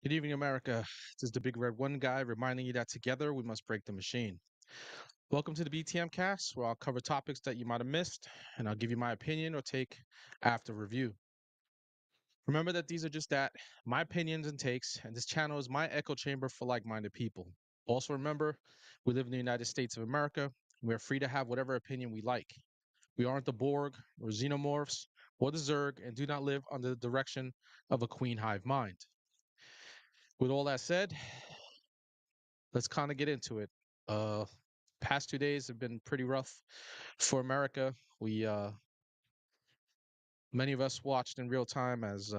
Good evening, America. This is the Big Red One guy reminding you that together we must break the machine. Welcome to the BTM cast, where I'll cover topics that you might have missed, and I'll give you my opinion or take after review. Remember that these are just that, my opinions and takes, and this channel is my echo chamber for like minded people. Also, remember, we live in the United States of America. We are free to have whatever opinion we like. We aren't the Borg or xenomorphs or the Zerg and do not live under the direction of a queen hive mind. With all that said, let's kind of get into it. Uh, Past 2 days have been pretty rough for America. We Many of us watched in real time as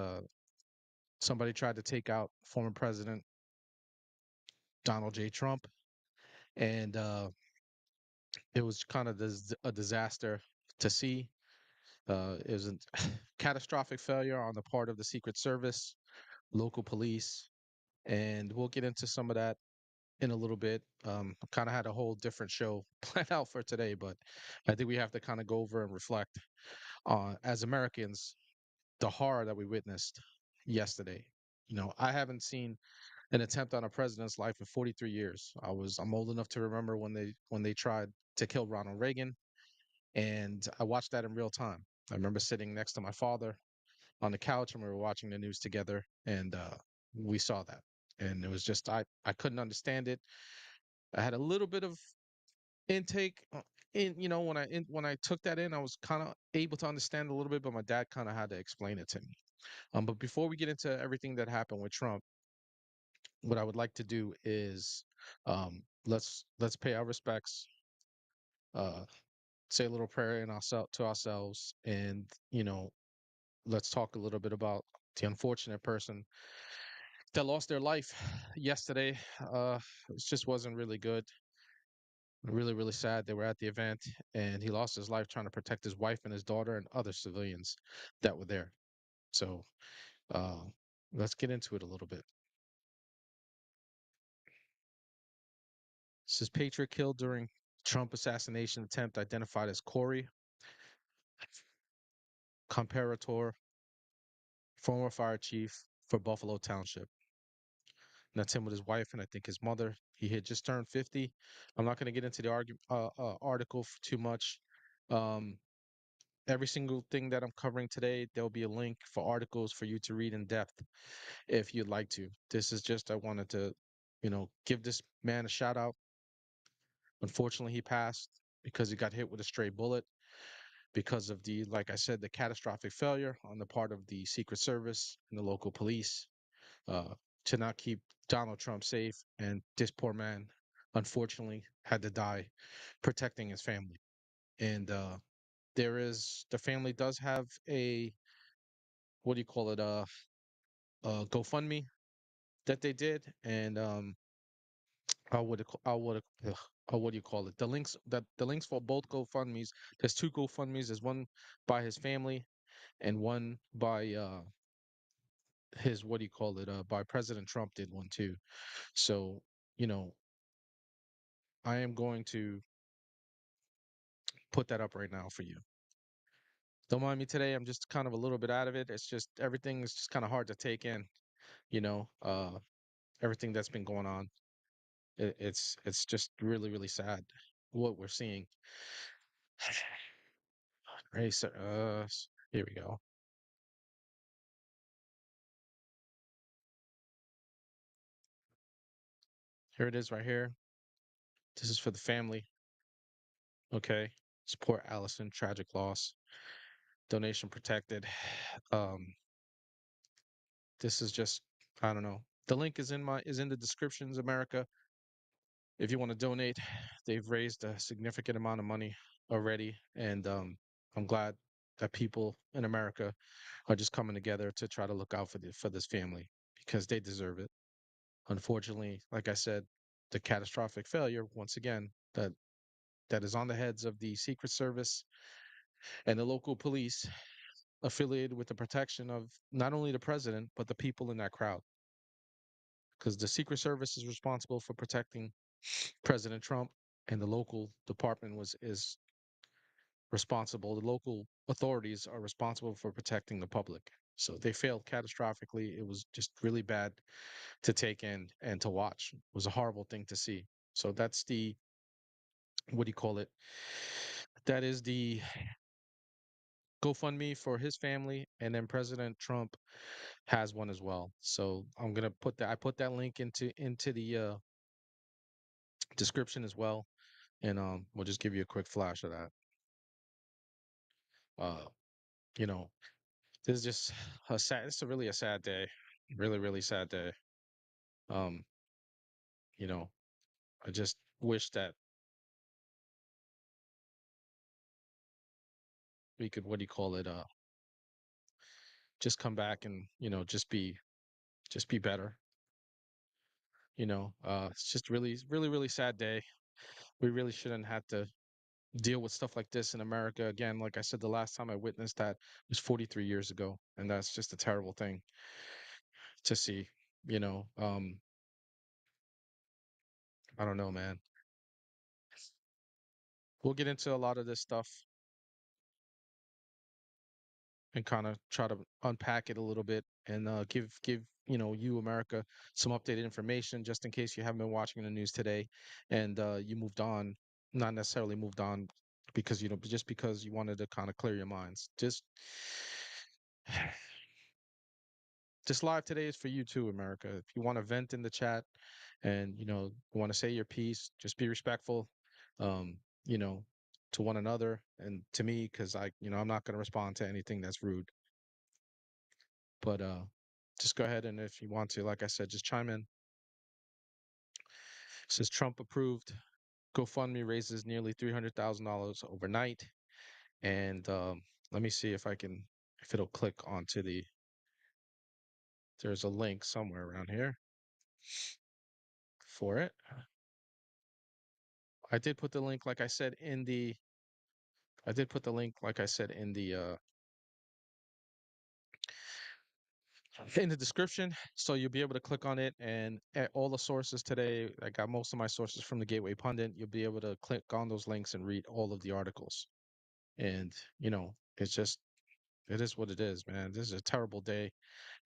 somebody tried to take out former President Donald J. Trump, and it was kind of a disaster to see. It was a catastrophic failure on the part of the Secret Service, local police, and we'll get into some of that in a little bit. Kind of had a whole different show planned out for today, but I think we have to kind of go over and reflect on, as Americans, the horror that we witnessed yesterday. I haven't seen an attempt on a president's life in 43 years. I'm old enough to remember when they tried to kill Ronald Reagan, and I watched that in real time. I remember sitting next to my father on the couch and we were watching the news together, and we saw that. And it was just I couldn't understand it. I had a little bit of intake in when I took that in, I was kind of able to understand a little bit, but my dad kind of had to explain it to me. But before we get into everything that happened with Trump, what I would like to do is let's pay our respects, uh, say a little prayer in ourselves to ourselves, and let's talk a little bit about the unfortunate person that lost their life yesterday. It just wasn't really good. Really, really sad. They were at the event, and he lost his life trying to protect his wife and his daughter and other civilians that were there. So uh, let's get into it a little bit. This is Patriot killed during Trump assassination attempt identified as Corey Comparator, former fire chief for Buffalo Township. And that's him with his wife and I think his mother. He had just turned 50. I'm not going to get into the article too much. Um, every single thing that I'm covering today, there'll be a link for articles for you to read in depth if you'd like to. This is just, I wanted to, give this man a shout out. Unfortunately, he passed because he got hit with a stray bullet because of like I said, the catastrophic failure on the part of the Secret Service and the local police uh, to not keep Donald Trump safe. And this poor man, unfortunately, had to die protecting his family. And the family does have a, what do you call it, GoFundMe that they did. And what do you call it? The links for both GoFundMe's. There's two GoFundMe's. There's one by his family and one by his, what do you call it? By President Trump did one too. So you know, I am going to put that up right now for you. Don't mind me today. I'm just kind of a little bit out of it. It's just everything is just kind of hard to take in. You know, uh, Everything that's been going on. It's just really really sad what we're seeing. Right, so, here we go. Here it is right here. This is for the family. Okay. Support Allison. Tragic loss. Donation protected. Um, this is just, I don't know. The link is in the descriptions, America. If you want to donate, they've raised a significant amount of money already, and I'm glad that people in America are just coming together to try to look out for this family because they deserve it. Unfortunately, like I said, the catastrophic failure once again that is on the heads of the Secret Service and the local police affiliated with the protection of not only the president but the people in that crowd, because the Secret Service is responsible for protecting President Trump, and the local department was is responsible. The local authorities are responsible for protecting the public. So they failed catastrophically. It was just really bad to take in and to watch. It was a horrible thing to see. So that's the, what do you call it? That is the GoFundMe for his family, and then President Trump has one as well. So I'm gonna put that. I put that link into the description as well, and we'll just give you a quick flash of that. Uh, you know, this is just a sad. It's a really a sad day, really really sad day. Um, you know, I just wish that we could, what do you call it? Just come back and just be better. It's just really really really sad day. We really shouldn't have to deal with stuff like this in America again. Like I said, the last time I witnessed that was 43 years ago, and that's just a terrible thing to see. You know, um, I don't know, man. We'll get into a lot of this stuff and kind of try to unpack it a little bit and give you America some updated information just in case you haven't been watching the news today and you moved on, not necessarily moved on because just because you wanted to kind of clear your minds. Just this live today is for you too, America. If you want to vent in the chat and you want to say your piece, just be respectful, um, you know, to one another and to me, because I'm not going to respond to anything that's rude. But just go ahead and if you want to, like I said, just chime in. It says Trump approved GoFundMe raises nearly $300,000 overnight, and let me see if it'll click onto the. There's a link somewhere around here for it. I did put the link, like I said, in the. I did put the link, like I said, in the description, so you'll be able to click on it. And at all the sources today, I got most of my sources from the Gateway Pundit. You'll be able to click on those links and read all of the articles. And it's just it is what it is, man. This is a terrible day,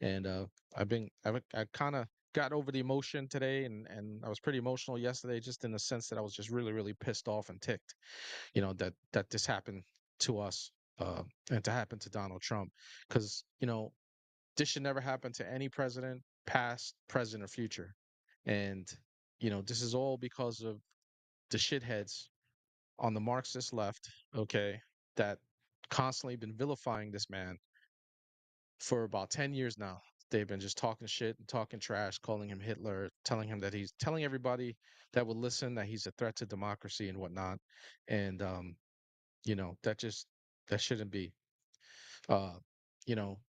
and I kind of got over the emotion today, and I was pretty emotional yesterday, just in the sense that I was just really really pissed off and ticked, that this happened to us, and to happen to Donald Trump, because this should never happen to any president, past, present, or future, and this is all because of the shitheads on the Marxist left, okay, that constantly been vilifying this man for about 10 years now. They've been just talking shit and talking trash, calling him Hitler, telling him that he's telling everybody that would listen that he's a threat to democracy and whatnot. And that shouldn't be.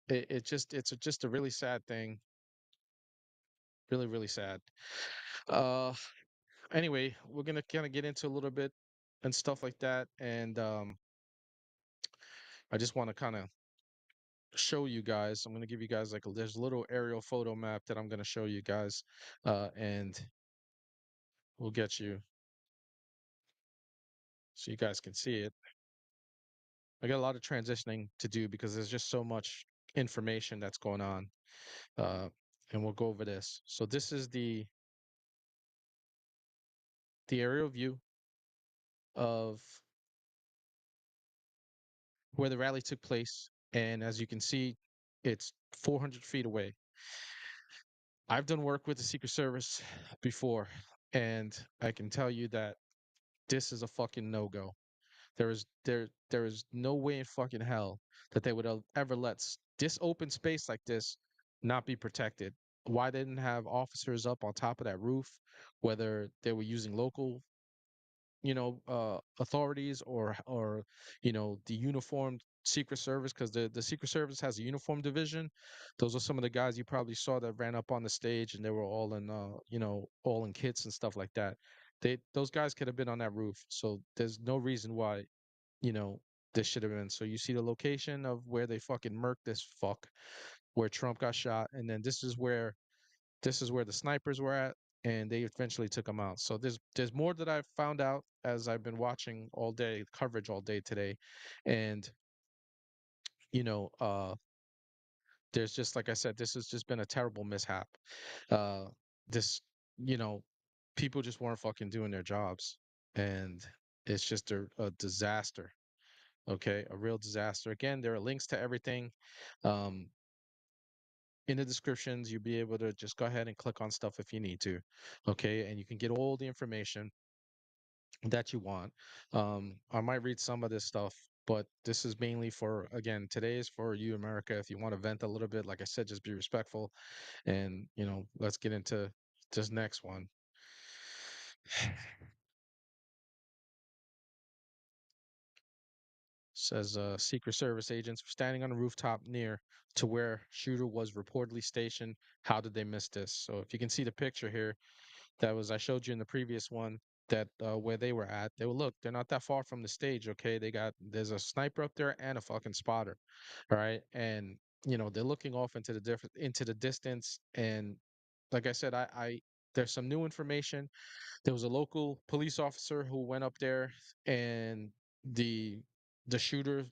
It's just a really sad thing. Really, really sad. Uh anyway, we're gonna kind of get into a little bit and stuff like that. And I just want to kind of show you guys. I'm going to give you guys there's a little aerial photo map that I'm going to show you guys, and we'll get you so you guys can see it. I got a lot of transitioning to do because there's just so much information that's going on, uh, and we'll go over this. So this is the aerial view of where the rally took place, and as you can see, it's 400 feet away. I've done work with the Secret Service before, and I can tell you that this is a fucking no-go. There is no way in fucking hell that they would ever let this open space like this not be protected. Why they didn't have officers up on top of that roof, whether they were using local authorities or the uniformed Secret Service, because the Secret Service has a uniform division. Those are some of the guys you probably saw that ran up on the stage, and they were all in all in kits and stuff like that. Those guys could have been on that roof, so there's no reason why you know this should have been. So you see the location of where they fucking murked this fuck, where Trump got shot, and then this is where the snipers were at, and they eventually took him out. So there's more that I've found out as I've been watching all day coverage all day today, and you know uh there's just, like I said, this has just been a terrible mishap. Uh, this, you know, people just weren't fucking doing their jobs, and it's just a disaster. Okay, a real disaster. Again, there are links to everything. Um, in the descriptions, you'll be able to just go ahead and click on stuff if you need to. Okay, and you can get all the information that you want. I might read some of this stuff, but this is mainly for, again, today is for you, America. If you want to vent a little bit, like I said, just be respectful, and let's get into this next one. Says Secret Service agents were standing on a rooftop near to where shooter was reportedly stationed. How did they miss this? So if you can see the picture here, that was I showed you in the previous one, that where they were at. They were, look, they're not that far from the stage. Okay, there's a sniper up there and a fucking spotter. All right, and they're looking off into the distance. And like I said, I there's some new information. There was a local police officer who went up there, and the the shooter,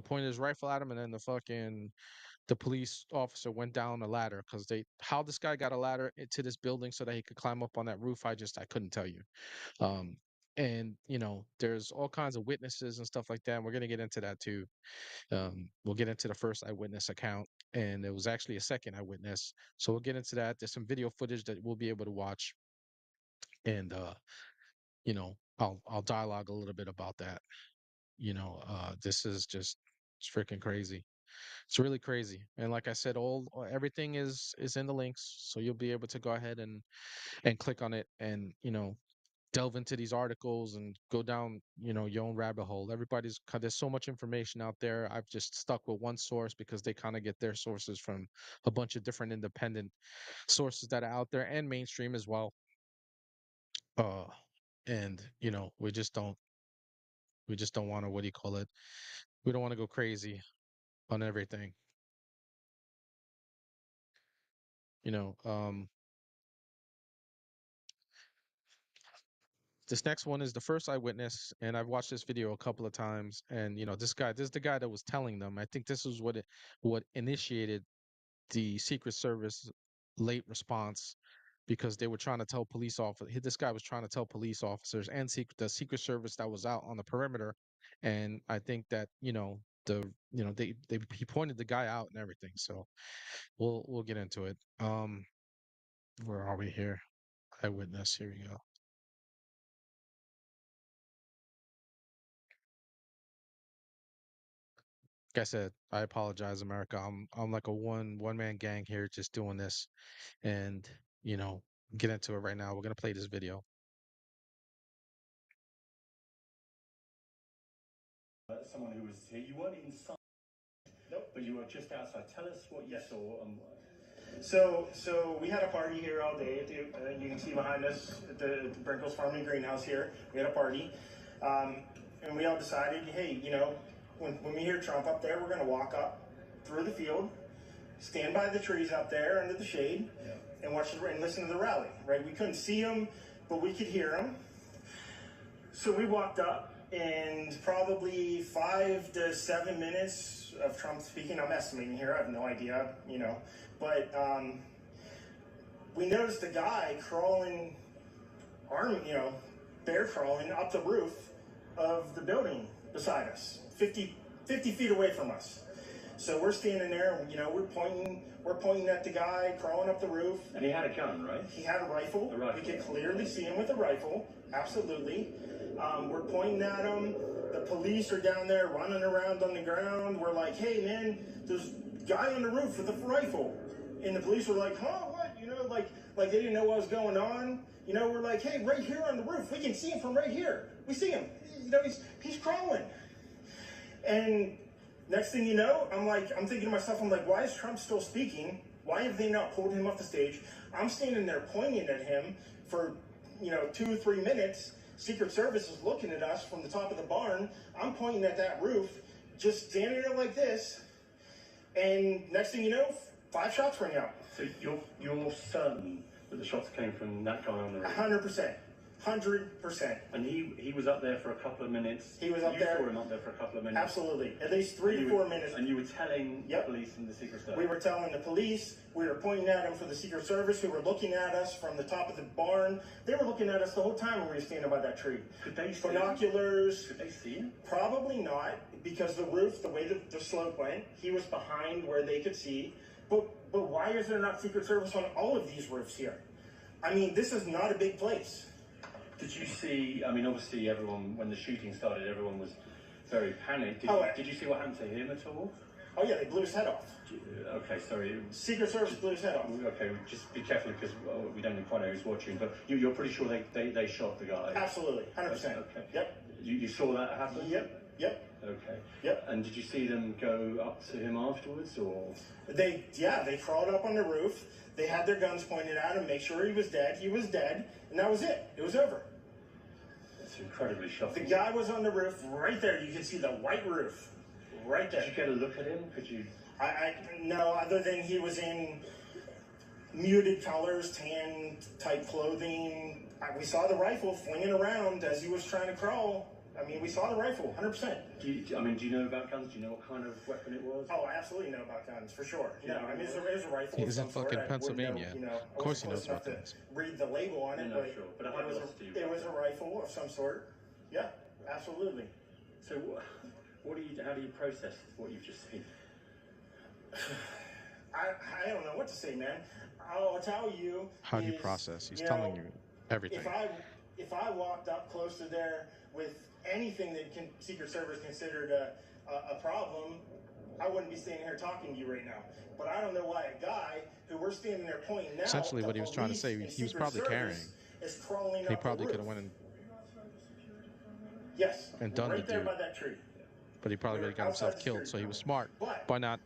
pointed his rifle at him, and then the police officer went down a ladder, because how this guy got a ladder into this building so that he could climb up on that roof, I couldn't tell you. Um, and there's all kinds of witnesses and stuff like that. And we're gonna get into that too. We'll get into the first eyewitness account, and it was actually a second eyewitness. So we'll get into that. There's some video footage that we'll be able to watch, and I'll dialogue a little bit about that. This is just, it's freaking crazy. It's really crazy. And like I said, everything is in the links, so you'll be able to go ahead and click on it, and delve into these articles and go down your own rabbit hole. There's so much information out there. I've just stuck with one source because they kind of get their sources from a bunch of different independent sources that are out there, and mainstream as well. uh and we just don't want to, what do you call it, we don't want to go crazy on everything. you know um this next one is the first eyewitness, and I've watched this video a couple of times. And this is the guy that was telling them. I think this is what initiated the Secret Service late response, because they were trying to tell police officers. This guy was trying to tell police officers and the Secret Service that was out on the perimeter. And I think that he pointed the guy out and everything. So we'll get into it. Where are we here? Eyewitness. Here we go. Like I said, I apologize, America. I'm like a one man gang here, just doing this, and you know, get into it right now. We're gonna play this video. Someone who was here. You weren't inside. Nope. But you were just outside. Tell us what you saw. So we had a party here all day. You can see behind us at the Brinkles Farming Greenhouse here. We had a party, and we all decided, hey, when we hear Trump up there, we're going to walk up through the field, stand by the trees up there under the shade, and watch and listen to the rally. Right? We couldn't see him, but we could hear him. So we walked up, and probably 5 to 7 minutes of Trump speaking. I'm estimating here. I have no idea, but we noticed a guy crawling, bear crawling up the roof of the building beside us, 50 feet away from us. So we're standing there, we're pointing at the guy crawling up the roof. And he had a gun, right? He had a rifle. We could clearly see him with a rifle, absolutely. We're pointing at him. The police are down there running around on the ground. We're like, hey, man, there's a guy on the roof with a rifle. And the police were like, huh, what? Like they didn't know what was going on. We're like, hey, right here on the roof. We can see him from right here. We see him. He's crawling. And next thing you know, I'm thinking to myself, why is Trump still speaking? Why have they not pulled him off the stage? I'm standing there pointing at him for, 2 or 3 minutes. Secret Service is looking at us from the top of the barn. I'm pointing at that roof, just standing there like this. And next thing you know, 5 shots ring out. So you're certain that the shots came from that guy on the roof? 100%. 100%. And he was up there for a couple of minutes. He was up there. You saw him up there for a couple of minutes. Absolutely. At least 3 to 4 minutes. And you were telling the police and the Secret Service? We were telling the police. We were pointing at them for the Secret Service, who were looking at us from the top of the barn. They were looking at us the whole time when we were standing by that tree. Could they see binoculars? Could they see him? Probably not, because the roof, the way the slope went, he was behind where they could see. But why is there not Secret Service on all of these roofs here? I mean, this is not a big place. Did you see, I mean, obviously everyone, when the shooting started, everyone was very panicked. Did you see what happened to him at all? Oh yeah, they blew his head off. Okay, sorry. Secret Service blew his head off. Okay, just be careful, because we don't quite know who's watching, but you're pretty sure they shot the guy? Absolutely, 100%. Okay. Yep. You saw that happen? Yep. Okay. Yep. And did you see them go up to him afterwards, or? They crawled up on the roof. They had their guns pointed at him, make sure he was dead. He was dead, and that was it. It was over. It's incredibly shocking. The guy was on the roof right there. You can see the white roof right there. Did you get a look at him? Could you? No, other than he was in muted colors, tan type clothing. We saw the rifle flinging around as he was trying to crawl. I mean, we saw the rifle, 100%. Do you know about guns? Do you know what kind of weapon it was? Oh, I absolutely know about guns, for sure. No, I mean, it was a rifle. He's in fucking Pennsylvania. Of course he knows about things. Read the label on it, but it was a rifle of some sort. Yeah, absolutely. So, how do you process what you've just seen? I don't know what to say, man. I'll tell you. How do you process? He's telling you everything. If I walked up close to there with anything that Secret Service considered a problem, I wouldn't be standing here talking to you right now. But I don't know why a guy who we're standing there pointing now. Essentially, what he was trying to say, he was probably carrying. Is crawling he up probably the could roof. have went and and done right the there dude. by that tree. But he probably would have got himself killed. So he was smart by not,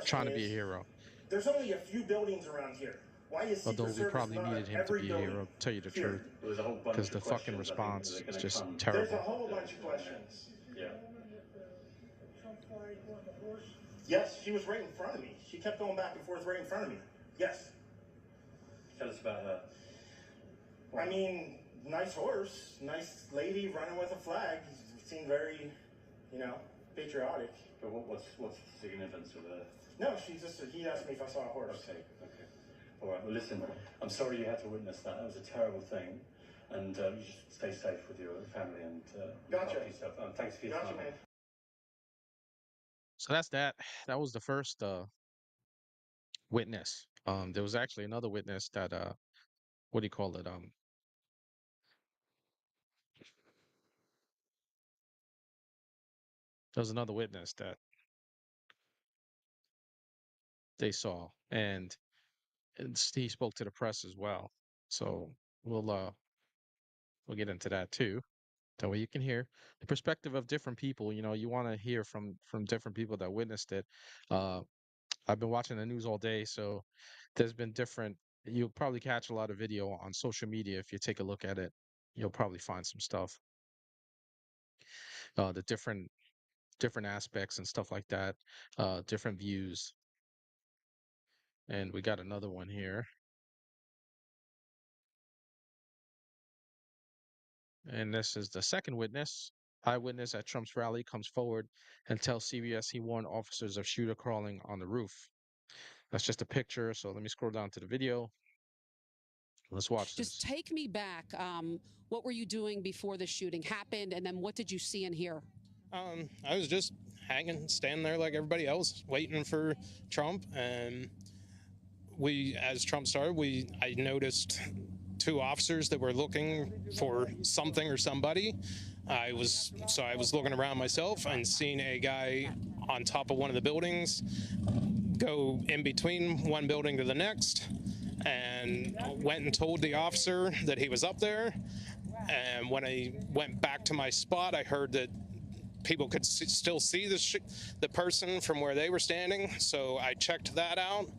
trying to be a hero. There's only a few buildings around here. Why is Secret Although we Service probably not needed at him to every be a building hero, to tell you the here? truth. There's a whole bunch Because the of fucking questions, response I think, is that are just gonna come. terrible. There's a whole bunch of questions. Yeah. Yes, she was right in front of me. She kept going back and forth right in front of me. Yes. Tell us about her. I mean, nice horse, nice lady running with a flag. Seemed very, patriotic. But what's the significance of her? No, he asked me if I saw a horse. Okay. All right, well, listen, I'm sorry you had to witness that. That was a terrible thing. And you should stay safe with your family and look after yourself. Thanks for your time. Man. So that's that. That was the first witness. There was actually another witness that what do you call it? There was another witness that they saw, and he spoke to the press as well. So we'll get into that too. That way you can hear the perspective of different people. You want to hear from different people that witnessed it. I've been watching the news all day, so there's been different. You'll probably catch a lot of video on social media. If you take a look at it, you'll probably find some stuff. The different aspects and stuff like that, different views. And we got another one here. And this is the second witness. Eyewitness at Trump's rally comes forward and tells CBS he warned officers of shooter crawling on the roof. That's just a picture. So let me scroll down to the video. Let's watch this. Just take me back. What were you doing before the shooting happened? And then what did you see and hear? I was just standing there like everybody else, waiting for Trump. And as Trump started, I noticed two officers that were looking for something or somebody. I was looking around myself and seeing a guy on top of one of the buildings go in between one building to the next, and went and told the officer that he was up there. And when I went back to my spot, I heard that people could still see the person from where they were standing. So I checked that out,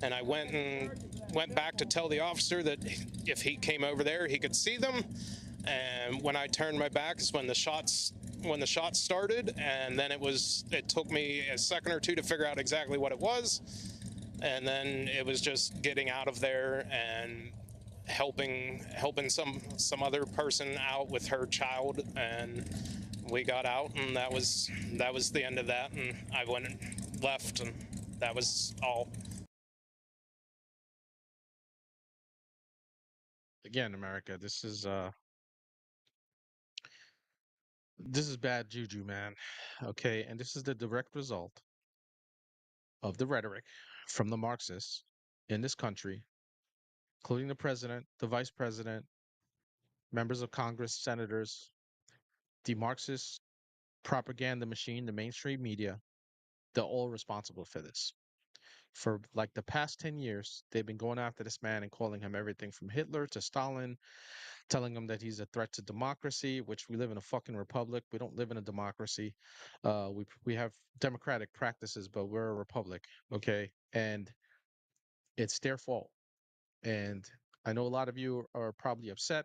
and I went back to tell the officer that if he came over there, he could see them. And when I turned my back is when the shots started, and then it took me a second or two to figure out exactly what it was. And then it was just getting out of there and helping some other person out with her child, and we got out, and that was the end of that, and I went and left, and that was all. Again, America, this is bad juju, man. Okay, and this is the direct result of the rhetoric from the Marxists in this country, including the president, the vice president, members of Congress, senators, the Marxist propaganda machine, the mainstream media. They're all responsible for this. For like the past 10 years, they've been going after this man and calling him everything from Hitler to Stalin, telling him that he's a threat to democracy, which we live in a fucking republic. We don't live in a democracy. We have democratic practices, but we're a republic, okay? And it's their fault. And I know a lot of you are probably upset,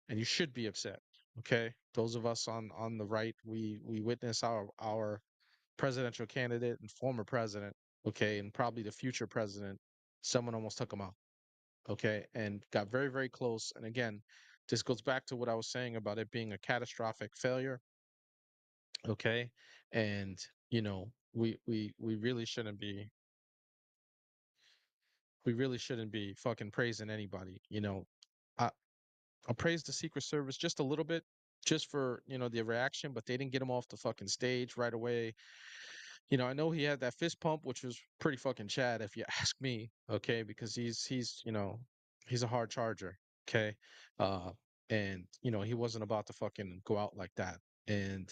and you should be upset, okay? Those of us on the right, we witness our presidential candidate and former president, okay, and probably the future president, someone almost took him out, okay, and got very, very close. And again, this goes back to what I was saying about it being a catastrophic failure, okay, and we really shouldn't be fucking praising anybody, I I praised the Secret Service just a little bit, just for the reaction, but they didn't get him off the fucking stage right away. I know he had that fist pump, which was pretty fucking Chad, if you ask me. Okay, because he's a hard charger. Okay, uh, and he wasn't about to fucking go out like that. And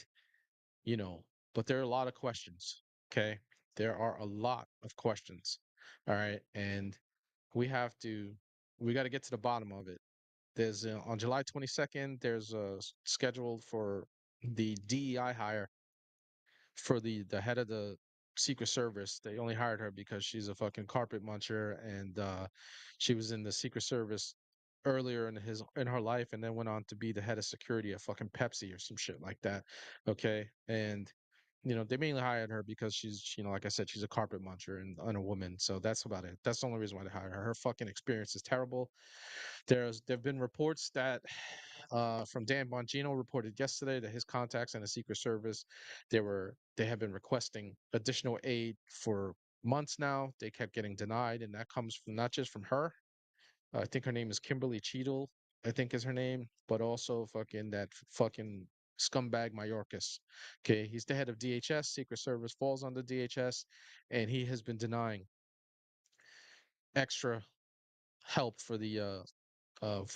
you know, but there are a lot of questions. Okay, there are a lot of questions. All right, and we have to we got to get to the bottom of it. There's on July 22nd. There's scheduled for the DEI hire for the head of the Secret Service. They only hired her because she's a fucking carpet muncher, and she was in the Secret Service earlier in her life, and then went on to be the head of security at fucking Pepsi or some shit like that. Okay, and they mainly hired her because she's, like I said, she's a carpet muncher and a woman. So that's about it. That's the only reason why they hired her. Her fucking experience is terrible. There've been reports that from Dan Bongino reported yesterday that his contacts in the Secret Service, they have been requesting additional aid for months now. They kept getting denied, and that comes from not just from her. I think her name is Kimberly Cheadle, I think is her name, but also fucking that fucking scumbag Mayorkas. Okay, he's the head of DHS. Secret Service falls under DHS, and he has been denying extra help for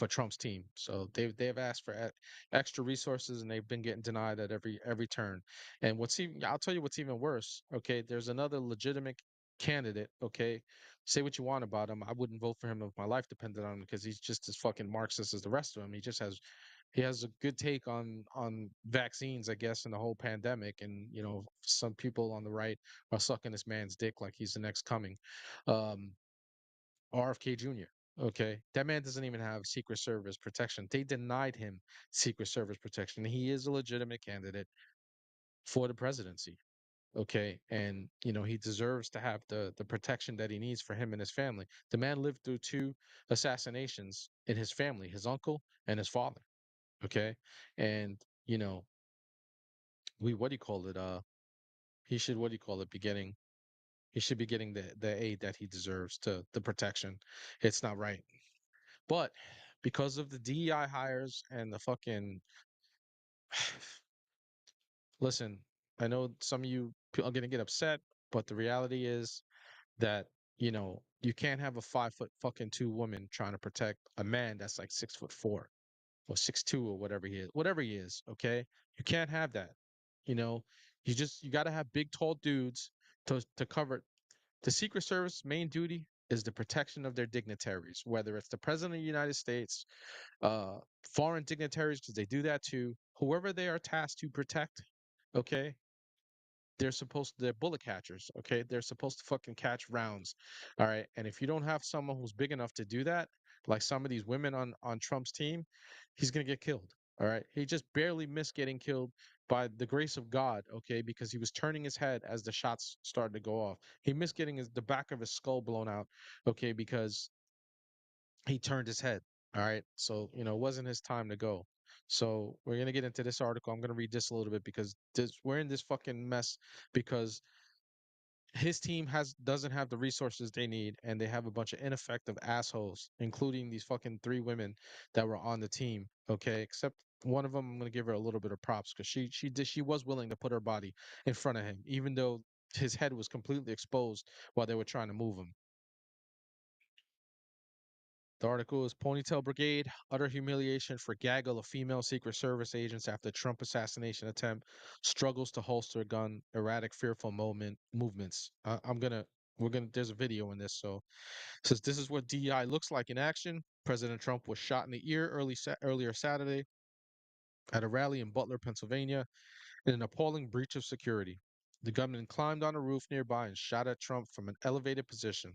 Trump's team. So they've asked for extra resources, and they've been getting denied at every turn. And I'll tell you what's even worse. Okay, there's another legitimate candidate. Okay, say what you want about him. I wouldn't vote for him if my life depended on him because he's just as fucking Marxist as the rest of them. He has a good take on vaccines, I guess, in the whole pandemic. And some people on the right are sucking this man's dick like he's the next coming. Um, RFK Jr. Okay, that man doesn't even have Secret Service protection. They denied him Secret Service protection. He is a legitimate candidate for the presidency. Okay, and he deserves to have the protection that he needs for him and his family. The man lived through two assassinations in his family, his uncle and his father. Okay, and we what do you call it? He should what do you call it? He should be getting the aid that he deserves, to the protection. It's not right. But because of the DEI hires and the fucking listen, I know some of you are gonna get upset, but the reality is that you can't have a 5 foot fucking two woman trying to protect a man that's like 6'4" or 6'2" or whatever he is. Okay, you can't have that. You know, you got to have big tall dudes to cover. The Secret Service main duty is the protection of their dignitaries, whether it's the president of the United States, foreign dignitaries, because they do that too. Whoever they are tasked to protect, okay, they're bullet catchers, okay? They're supposed to fucking catch rounds. All right. And if you don't have someone who's big enough to do that, like some of these women on Trump's team, he's gonna get killed. All right. He just barely missed getting killed by the grace of God, okay, because he was turning his head as the shots started to go off. He missed getting the back of his skull blown out, okay, because he turned his head. All right. So, it wasn't his time to go. So we're gonna get into this article. I'm gonna read this a little bit because we're in this fucking mess because his team doesn't have the resources they need, and they have a bunch of ineffective assholes, including these fucking three women that were on the team. Okay, except one of them, I'm gonna give her a little bit of props because she was willing to put her body in front of him, even though his head was completely exposed while they were trying to move him. The article is Ponytail Brigade, utter humiliation for gaggle of female Secret Service agents after Trump assassination attempt, struggles to holster a gun, erratic, fearful movements. There's a video in this. So it says this is what DEI looks like in action. President Trump was shot in the ear earlier Saturday at a rally in Butler, Pennsylvania, in an appalling breach of security. The gunman climbed on a roof nearby and shot at Trump from an elevated position.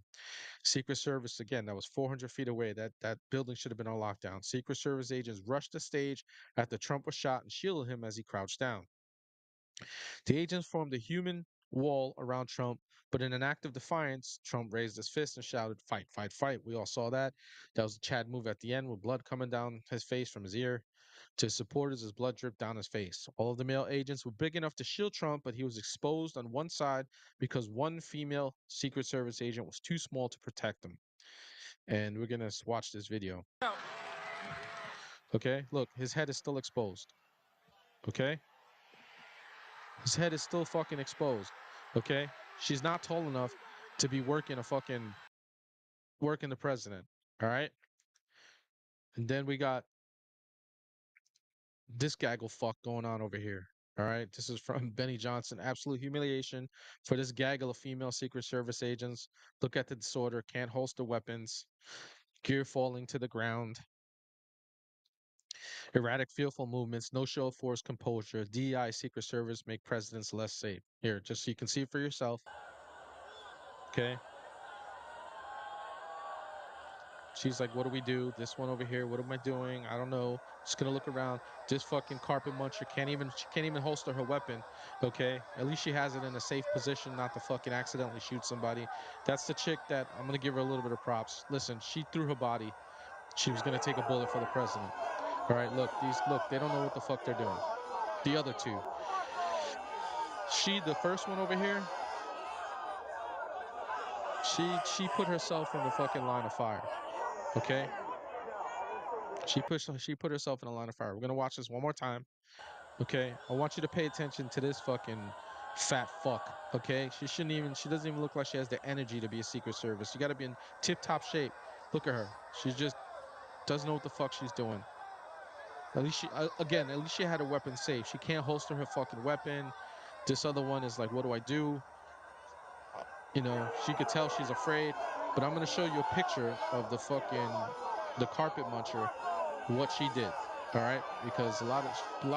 Secret Service, again, that was 400 feet away. That building should have been on lockdown. Secret Service agents rushed the stage after Trump was shot and shielded him as he crouched down. The agents formed a human wall around Trump, but in an act of defiance, Trump raised his fist and shouted, "Fight, fight, fight." We all saw that. That was a Chad move at the end with blood coming down his face from his ear. To his supporters, his blood dripped down his face. All of the male agents were big enough to shield Trump, but he was exposed on one side because one female Secret Service agent was too small to protect him. And we're gonna watch this video. Okay, look, his head is still exposed. Okay, his head is still fucking exposed. Okay, she's not tall enough to be working the president. All right, and then we got this gaggle fuck going on over here. All right, this is from Benny Johnson. Absolute humiliation for this gaggle of female Secret Service agents. Look at the disorder. Can't holster weapons. Gear falling to the ground. Erratic, fearful movements, no show of force, composure. DEI, Secret Service make presidents less safe. Here, just so you can see for yourself. Okay. She's like, what do we do? This one over here, what am I doing? I don't know. Just gonna look around. This fucking carpet muncher she can't even holster her weapon. Okay. At least she has it in a safe position not to fucking accidentally shoot somebody. That's the chick that I'm gonna give her a little bit of props. Listen, she threw her body. She was gonna take a bullet for the president. All right, look, they don't know what the fuck they're doing. The other two. The first one over here, she put herself in the fucking line of fire. Okay? She put herself in a line of fire. We're gonna watch this one more time. Okay? I want you to pay attention to this fucking fat fuck. Okay? She doesn't even look like she has the energy to be a Secret Service. You gotta be in tip top shape. Look at her. She just doesn't know what the fuck she's doing. At least she had her weapon safe. She can't holster her fucking weapon. This other one is like, what do I do? She could tell she's afraid, but I'm gonna show you a picture of the carpet muncher, what she did. All right, because a lot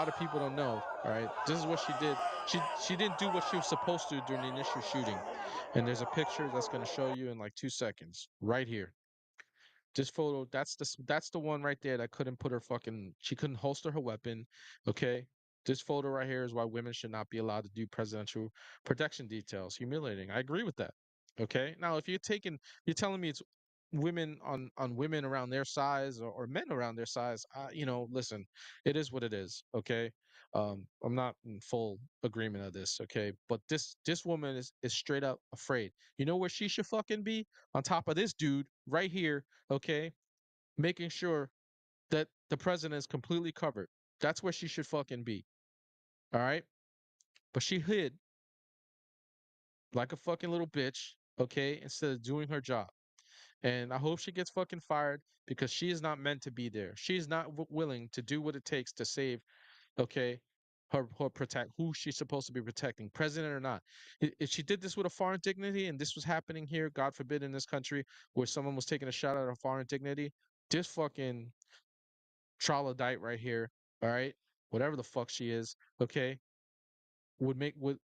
of people don't know. All right, this is what she did. She didn't do what she was supposed to during the initial shooting, and there's a picture that's gonna show you in like 2 seconds right here. This photo, that's the one right there that she couldn't holster her weapon. Okay. This photo right here is why women should not be allowed to do presidential protection details. Humiliating. I agree with that. Okay. Now, if you're telling me it's women on women around their size or men around their size, listen, it is what it is. Okay. I'm not in full agreement of this. Okay. But this woman is straight up afraid. You know where she should fucking be? On top of this dude right here, okay, making sure that the president is completely covered. That's where she should fucking be. All right? But she hid like a fucking little bitch, okay, instead of doing her job. And I hope she gets fucking fired because she is not meant to be there. She is not willing to do what it takes to save, okay, her protect who she's supposed to be protecting, president or not. If she did this with a foreign dignity and this was happening here, God forbid, in this country where someone was taking a shot at a foreign dignity, this fucking troglodyte right here, all right, whatever the fuck she is, okay,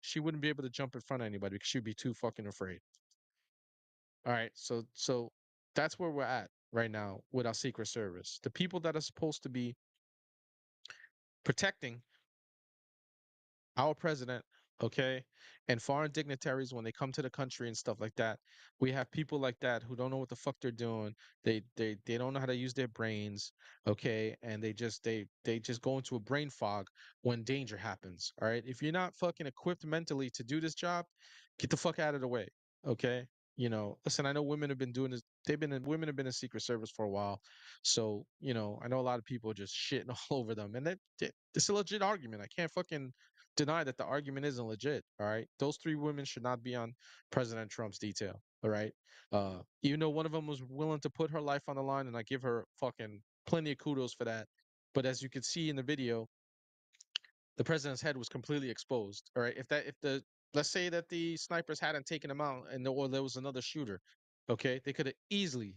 she wouldn't be able to jump in front of anybody because she'd be too fucking afraid. All right, so that's where we're at right now with our Secret Service. The people that are supposed to be protecting our president okay? And foreign dignitaries, when they come to the country and stuff like that, we have people like that who don't know what the fuck they're doing. They don't know how to use their brains, okay? And they just go into a brain fog when danger happens. All right. If you're not fucking equipped mentally to do this job, get the fuck out of the way. Okay. Listen, I know women have been doing this. Women have been in Secret Service for a while. So, I know a lot of people are just shitting all over them. And it's a legit argument. I can't fucking deny that the argument isn't legit. All right. Those three women should not be on President Trump's detail. All right. Even though one of them was willing to put her life on the line, and I give her fucking plenty of kudos for that. But as you could see in the video, the president's head was completely exposed. All right. If the let's say that the snipers hadn't taken him out or there was another shooter, okay, they could have easily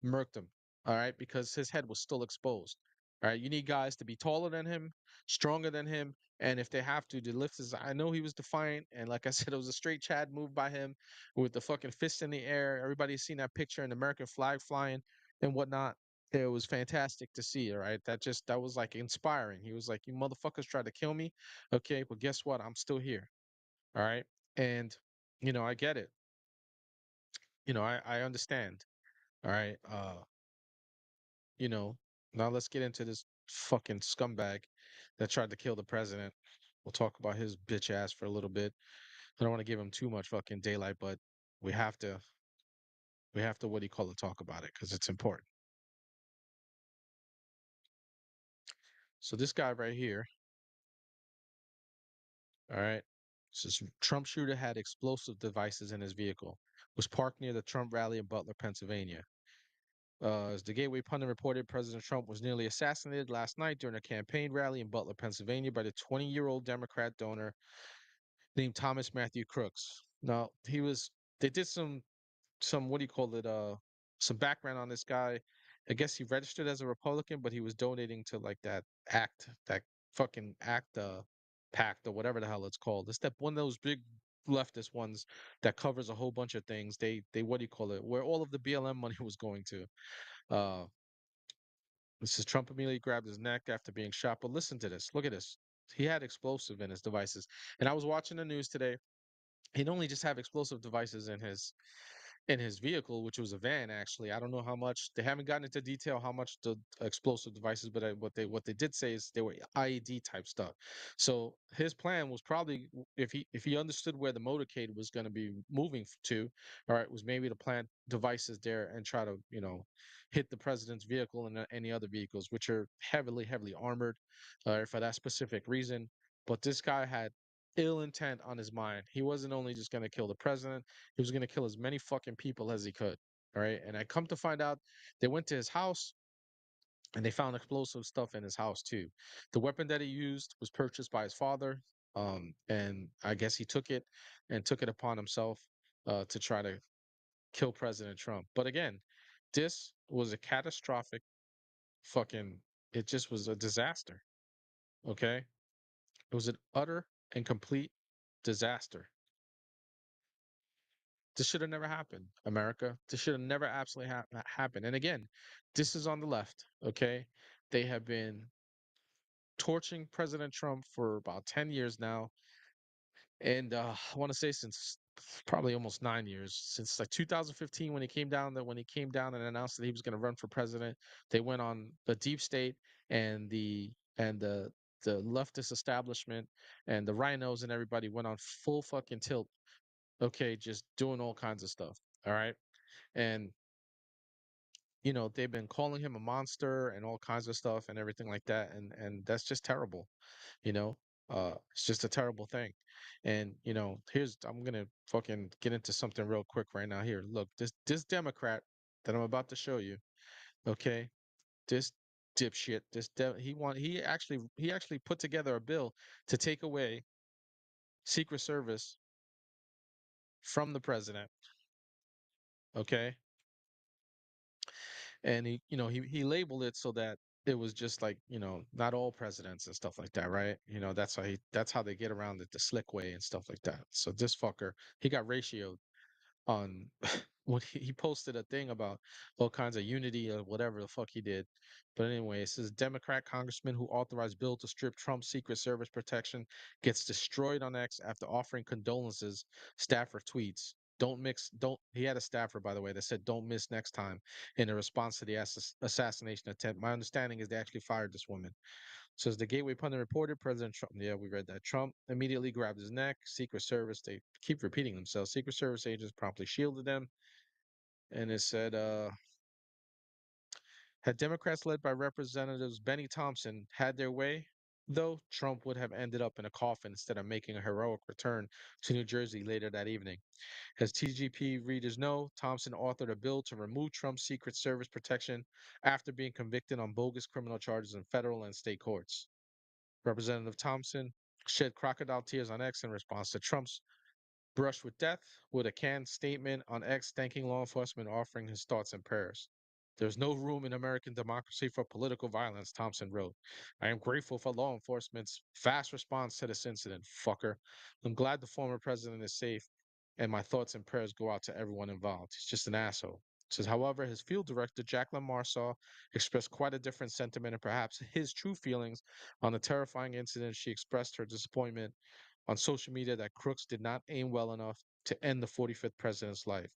murked him. All right, because his head was still exposed. All right, you need guys to be taller than him, stronger than him, and if they have to lift his. I know he was defiant, and like I said, it was a straight Chad move by him with the fucking fist in the air. Everybody's seen that picture, an American flag flying and whatnot. It was fantastic to see, all right? That was like inspiring. He was like, "You motherfuckers tried to kill me. Okay, but guess what? I'm still here." All right? And I get it. I understand. All right? You know, Now let's get into this fucking scumbag that tried to kill the president. We'll talk about his bitch ass for a little bit. I don't want to give him too much fucking daylight, but we have to what do you call it, talk about it because it's important. So this guy right here, all right. Says Trump shooter had explosive devices in his vehicle. Was parked near the Trump rally in Butler, Pennsylvania. As the Gateway Pundit reported, President Trump was nearly assassinated last night during a campaign rally in Butler, Pennsylvania, by the 20-year-old Democrat donor named Thomas Matthew Crooks. Now he was. They did some what do you call it? Some background on this guy. I guess he registered as a Republican, but he was donating to like that fucking act pact or whatever the hell it's called. It's that one of those big leftist ones that covers a whole bunch of things. They what do you call it? Where all of the BLM money was going to. Uh this is Trump immediately grabbed his neck after being shot. But listen to this. Look at this. He had explosive in his devices. And I was watching the news today. He'd only just have explosive devices in his vehicle, which was a van. Actually, I don't know how much. They haven't gotten into detail how much the explosive devices, but what they did say is they were IED type stuff. So his plan was probably, if he understood where the motorcade was going to be moving to, all right, was maybe to plant devices there and try to hit the president's vehicle and any other vehicles, which are heavily armored, for that specific reason. But this guy had ill intent on his mind. He wasn't only just going to kill the president, he was going to kill as many fucking people as he could. All right. And I come to find out they went to his house and they found explosive stuff in his house too. The weapon that he used was purchased by his father. And I guess he took it and took it upon himself to try to kill President Trump. But again, this was a catastrophic fucking, it just was a disaster. Okay. It was an utter and complete disaster. This should have never happened, America. This should have never absolutely happened. And again, this is on the left, okay? They have been torching President Trump for about 10 years now. And I want to say since probably almost 9 years, since like 2015 when he came down and announced that he was going to run for president, they went on the deep state and the leftist establishment and the rhinos and everybody went on full fucking tilt. Okay, just doing all kinds of stuff. All right. And they've been calling him a monster and all kinds of stuff and everything like that, and that's just terrible. you know it's just a terrible thing. And here's, I'm gonna fucking get into something real quick right now. Here, look, this Democrat that I'm about to show you, okay, this dipshit, he actually put together a bill to take away Secret Service from the president, okay. And he labeled it so that it was just like, not all presidents and stuff like that, right? That's how they get around it the slick way and stuff like that. So this fucker, he got ratioed. on when he posted a thing about all kinds of unity or whatever the fuck he did. But anyway, it says Democrat congressman who authorized bill to strip Trump's Secret Service protection gets destroyed on X after offering condolences. Staffer tweets. Don't mix. Don't. He had a staffer, by the way, that said, "Don't miss next time." In a response to the assassination attempt. My understanding is they actually fired this woman. Says the Gateway Pundit reported President Trump. Yeah, we read that. Trump immediately grabbed his neck. Secret Service, they keep repeating themselves. Secret Service agents promptly shielded them. And it said, had Democrats led by Representatives Benny Thompson had their way, though, Trump would have ended up in a coffin instead of making a heroic return to New Jersey later that evening. As TGP readers know, Thompson authored a bill to remove Trump's Secret Service protection after being convicted on bogus criminal charges in federal and state courts. Representative Thompson shed crocodile tears on X in response to Trump's brush with death with a canned statement on X thanking law enforcement, offering his thoughts and prayers. There's no room in American democracy for political violence, Thompson wrote. I am grateful for law enforcement's fast response to this incident, fucker. I'm glad the former president is safe, and my thoughts and prayers go out to everyone involved. He's just an asshole. Says, however, his field director, Jacqueline Marsaw, expressed quite a different sentiment and perhaps his true feelings on the terrifying incident. She expressed her disappointment on social media that Crooks did not aim well enough to end the 45th president's life.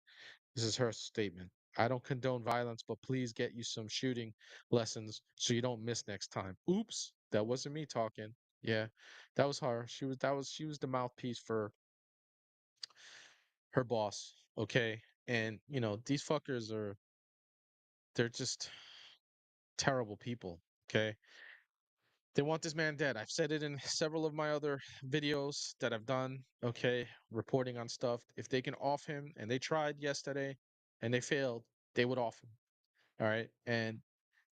This is her statement. I don't condone violence, but please get you some shooting lessons so you don't miss next time. Oops, that wasn't me talking. Yeah, that was her. She was the mouthpiece for her boss. Okay, and these fuckers they're just terrible people. Okay, they want this man dead. I've said it in several of my other videos that I've done, okay, reporting on stuff. If they can off him, and they tried yesterday and they failed, they would off him. All right. And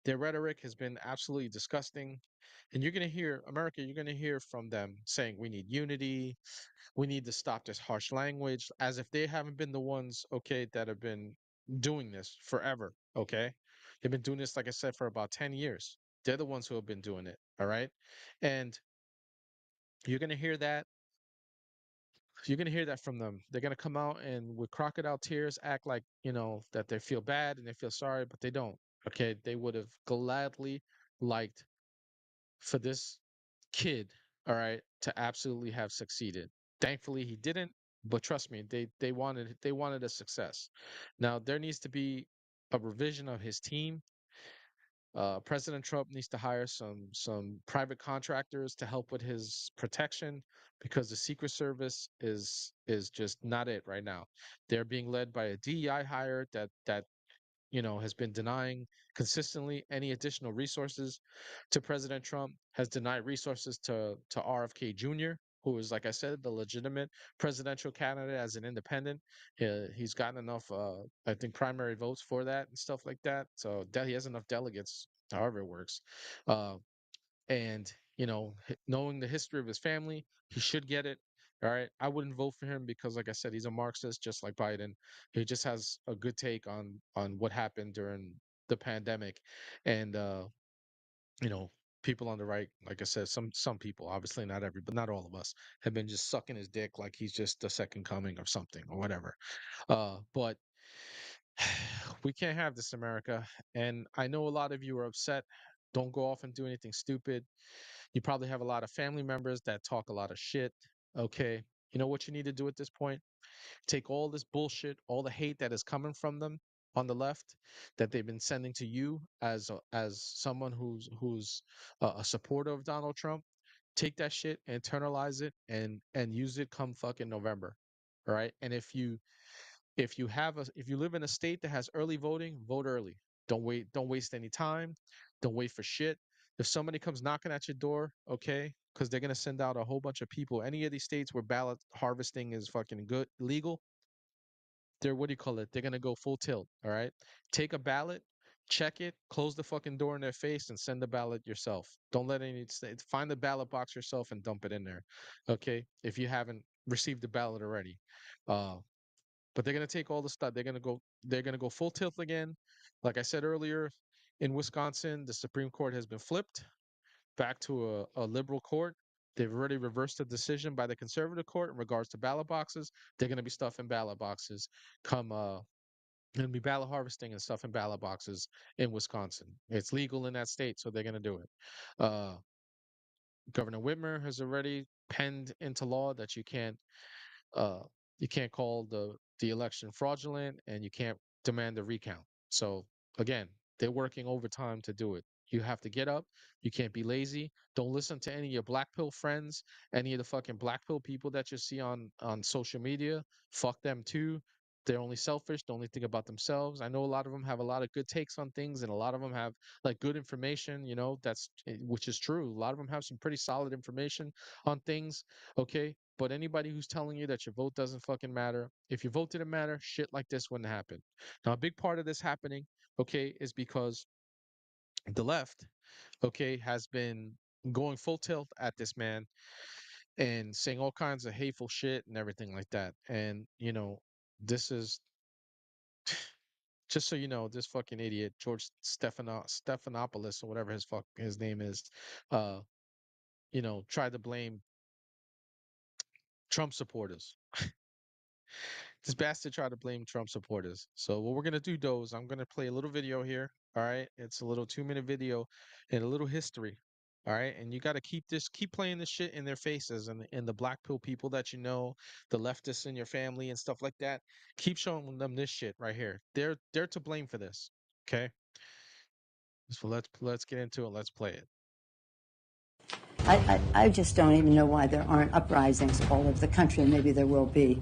their rhetoric has been absolutely disgusting. And you're going to hear, America, you're going to hear from them saying we need unity. We need to stop this harsh language, as if they haven't been the ones, okay, that have been doing this forever. Okay. They've been doing this, like I said, for about 10 years. They're the ones who have been doing it. All right. And you're going to hear that. You're going to hear that from them. They're going to come out and with crocodile tears act like, that they feel bad and they feel sorry, but they don't. Okay. They would have gladly liked for this kid, all right, to absolutely have succeeded. Thankfully, he didn't. But trust me, they wanted a success. Now there needs to be a revision of his team. President Trump needs to hire some private contractors to help with his protection because the Secret Service is just not it right now. They're being led by a DEI hire that has been denying consistently any additional resources to President Trump, has denied resources to RFK Jr., who is, like I said, the legitimate presidential candidate as an independent. He's gotten enough, I think, primary votes for that and stuff like that. So he has enough delegates, however it works. Uh, and knowing the history of his family, he should get it. All right, I wouldn't vote for him because, like I said, he's a Marxist, just like Biden. He just has a good take on what happened during the pandemic, and you know, people on the right, like I said, some people, obviously not every, but not all of us, have been just sucking his dick like he's just the second coming of something or whatever. But we can't have this, America. And I know a lot of you are upset. Don't go off and do anything stupid. You probably have a lot of family members that talk a lot of shit. Okay. You know what you need to do at this point? Take all this bullshit, all the hate that is coming from them on the left that they've been sending to you as someone who's a supporter of Donald Trump. Take that shit, internalize it, and use it come fucking November. All right. And if you live in a state that has early voting, vote early. Don't wait. Don't waste any time. Don't wait for shit. If somebody comes knocking at your door, okay, because they're gonna send out a whole bunch of people. Any of these states where ballot harvesting is fucking good legal, they're, what do you call it? They're gonna go full tilt. All right. Take a ballot, check it, close the fucking door in their face, and send the ballot yourself. Don't let any find the ballot box yourself and dump it in there. Okay. If you haven't received the ballot already. Uh but they're gonna take all the stuff. They're gonna go full tilt again. Like I said earlier, in Wisconsin, the Supreme Court has been flipped back to a liberal court. They've already reversed the decision by the conservative court in regards to ballot boxes. They're going to be stuffing ballot boxes come going to be ballot harvesting and stuff in ballot boxes in Wisconsin. It's legal in that state, so they're going to do it. Uh, Governor Whitmer has already penned into law that uh, you can't call the election fraudulent and you can't demand a recount. So again, they're working overtime to do it. You have to get up. You can't be lazy. Don't listen to any of your black pill friends, any of the fucking black pill people that you see on social media. Fuck them too. They're only selfish. They only think about themselves. I know a lot of them have a lot of good takes on things, and a lot of them have like good information. That's which is true. A lot of them have some pretty solid information on things. Okay, but anybody who's telling you that your vote doesn't fucking matter, if your vote didn't matter, shit like this wouldn't happen. Now, a big part of this happening, okay, is because the left, okay, has been going full tilt at this man and saying all kinds of hateful shit and everything like that. And, this is just so you know, this fucking idiot, George Stephanopoulos or whatever his name is, uh, tried to blame Trump supporters. This bastard tried to blame Trump supporters. So what we're gonna do, though, is I'm gonna play a little video here. All right, it's a little 2-minute video and a little history. All right, and you got to keep playing this shit in their faces, and the black pill people that the leftists in your family and stuff like that. Keep showing them this shit right here. They're to blame for this. Okay, so let's get into it. Let's play it. I just don't even know why there aren't uprisings all over the country, and maybe there will be.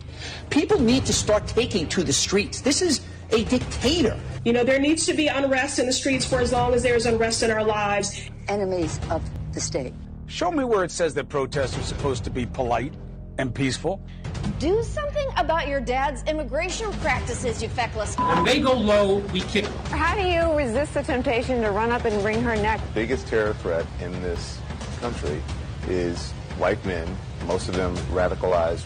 People need to start taking to the streets. This is a dictator. There needs to be unrest in the streets for as long as there's unrest in our lives. Enemies of the state. Show me where it says that protests are supposed to be polite and peaceful. Do something about your dad's immigration practices, you feckless. When they go low, we kick them. How do you resist the temptation to run up and wring her neck? The biggest terror threat in this country is white men, most of them radicalized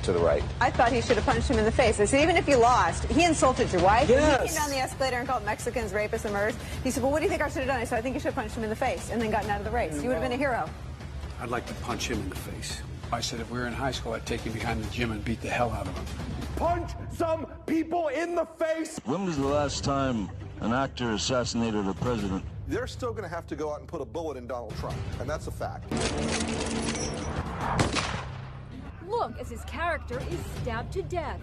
to the right. I thought he should have punched him in the face. I said, even if you lost, he insulted your wife. Yes. He came down the escalator and called Mexicans rapists and murderers. He said, well, what do you think I should have done? I said, I think you should have punched him in the face and then gotten out of the race. You would have been a hero. I'd like to punch him in the face. I said if we were in high school, I'd take him behind the gym and beat the hell out of him. Punch some people in the face! When was the last time an actor assassinated a president? They're still going to have to go out and put a bullet in Donald Trump, and that's a fact. Look, as his character is stabbed to death.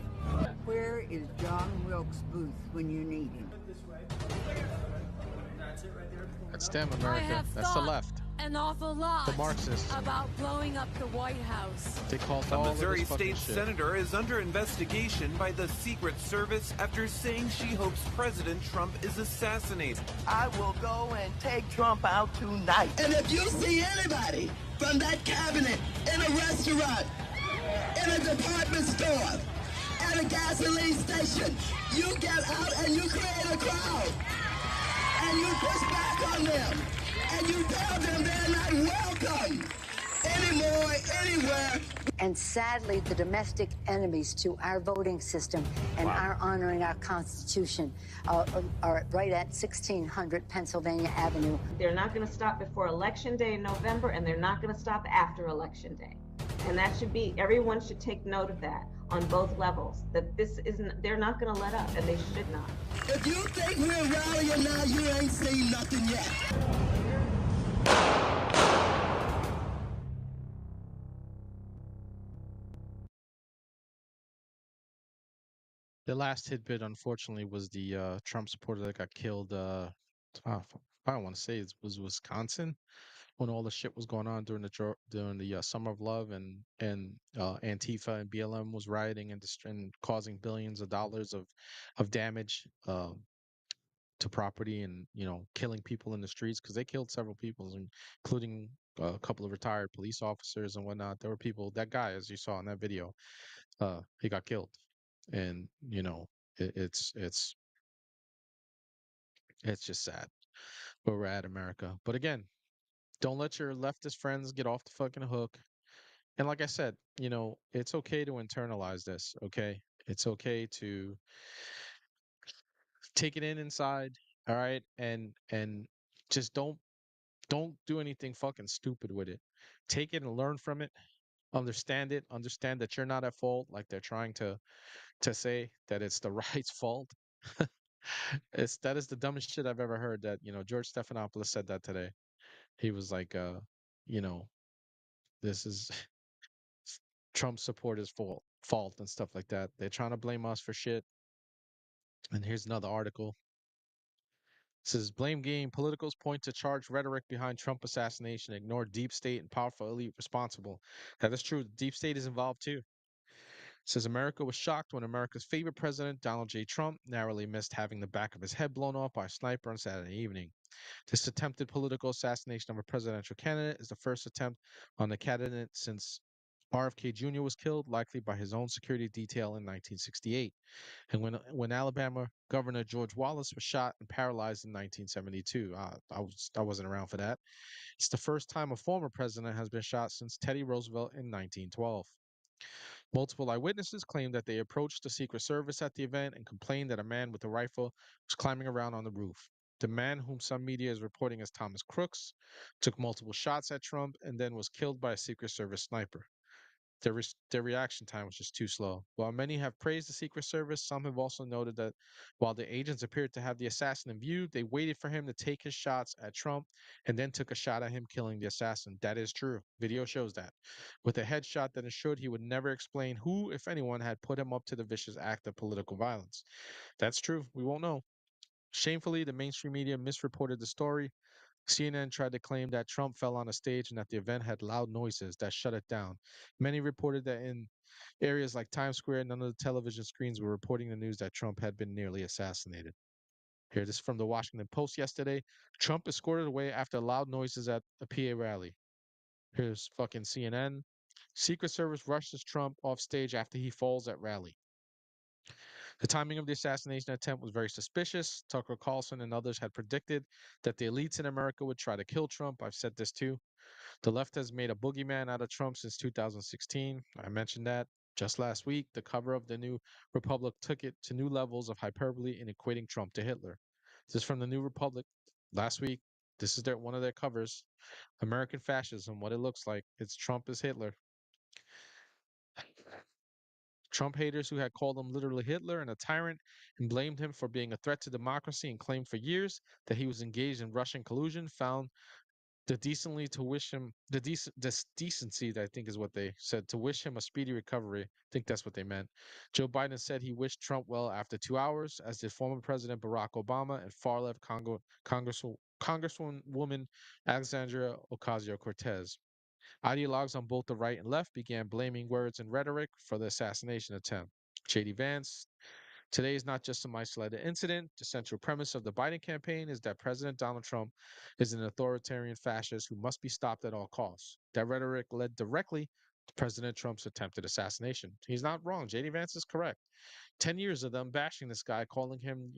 Where is John Wilkes Booth when you need him? That's them, America. That's the left. An awful lot The Marxists. about blowing up the White House. They called A all Missouri of this state shit. senator is under investigation by the Secret Service after saying she hopes President Trump is assassinated. I will go and take Trump out tonight. And if you see anybody from that cabinet in a restaurant, in a department store, at a gasoline station, you get out and you create a crowd. And you push back on them. And you tell them they're not welcome anymore, anywhere. And sadly, the domestic enemies to our voting system and our honoring our Constitution are right at 1600 Pennsylvania Avenue. They're not going to stop before Election Day in November, and they're not going to stop after Election Day. And that should be, everyone should take note of that on both levels, that this isn't, they're not going to let up, and they should not. If you think we're rallying now, you ain't seen nothing yet. The last tidbit, unfortunately, was the Trump supporter that got killed. I don't want to say it was Wisconsin, when all the shit was going on during the Summer of Love, and Antifa and BLM was rioting and causing billions of dollars of damage to property, and killing people in the streets, because they killed several people, including a couple of retired police officers and whatnot. There were people. That guy, as you saw in that video, he got killed, and it's just sad where we're at, America. But again, don't let your leftist friends get off the fucking hook. And like I said, it's okay to internalize this, okay? It's okay to take it inside, all right? And just don't do anything fucking stupid with it. take it and learn from it, understand it, understand that you're not at fault, like they're trying to say that it's the right's fault. That is the dumbest shit I've ever heard. That George Stephanopoulos said that today. He was like, you know, this is Trump supporters' fault and stuff like that. They're trying to blame us for shit. And here's another article. It says blame game. Politicals point to charged rhetoric behind Trump assassination. Ignore deep state and powerful elite responsible. That is true. Deep state is involved too. It says America was shocked when America's favorite president, Donald J. Trump, narrowly missed having the back of his head blown off by a sniper on Saturday evening. This attempted political assassination of a presidential candidate is the first attempt on the candidate since RFK Jr. was killed, likely by his own security detail in 1968, and when Alabama Governor George Wallace was shot and paralyzed in 1972. I wasn't around for that. It's the first time a former president has been shot since Teddy Roosevelt in 1912. Multiple eyewitnesses claimed that they approached the Secret Service at the event and complained that a man with a rifle was climbing around on the roof. The man, whom some media is reporting as Thomas Crooks, took multiple shots at Trump and then was killed by a Secret Service sniper. Their reaction time was just too slow. While many have praised the Secret Service, some have also noted that while the agents appeared to have the assassin in view, they waited for him to take his shots at Trump and then took a shot at him, killing the assassin. That is true. Video shows that. With a headshot that ensured he would never explain who, if anyone, had put him up to the vicious act of political violence. That's true. We won't know. Shamefully, the mainstream media misreported the story. CNN tried to claim that Trump fell on a stage and that the event had loud noises that shut it down. Many reported that in areas like Times Square, none of the television screens were reporting the news that Trump had been nearly assassinated. Here, this is from the Washington Post yesterday. Trump escorted away after loud noises at a PA rally. Here's fucking CNN. Secret Service rushes Trump off stage after he falls at rally. The timing of the assassination attempt was very suspicious. Tucker Carlson and others had predicted that the elites in America would try to kill Trump. I've said this too. The left has made a boogeyman out of Trump since 2016. I mentioned that just last week. The cover of the New Republic took it to new levels of hyperbole in equating Trump to Hitler. This is from the New Republic last week. This is one of their covers. American fascism, what it looks like. It's Trump as Hitler. Trump haters who had called him literally Hitler and a tyrant and blamed him for being a threat to democracy and claimed for years that he was engaged in Russian collusion found the decently to wish him this decency, I think is what they said, to wish him a speedy recovery. I think that's what they meant. Joe Biden said he wished Trump well after 2 hours, as did former President Barack Obama and far-left Congresswoman Alexandria Ocasio-Cortez. Ideologues on both the right and left began blaming words and rhetoric for the assassination attempt. J.D. Vance, today is not just some isolated incident. The central premise of the Biden campaign is that President Donald Trump is an authoritarian fascist who must be stopped at all costs. That rhetoric led directly to President Trump's attempted assassination. He's not wrong. J.D. Vance is correct. 10 years of them bashing this guy, calling him,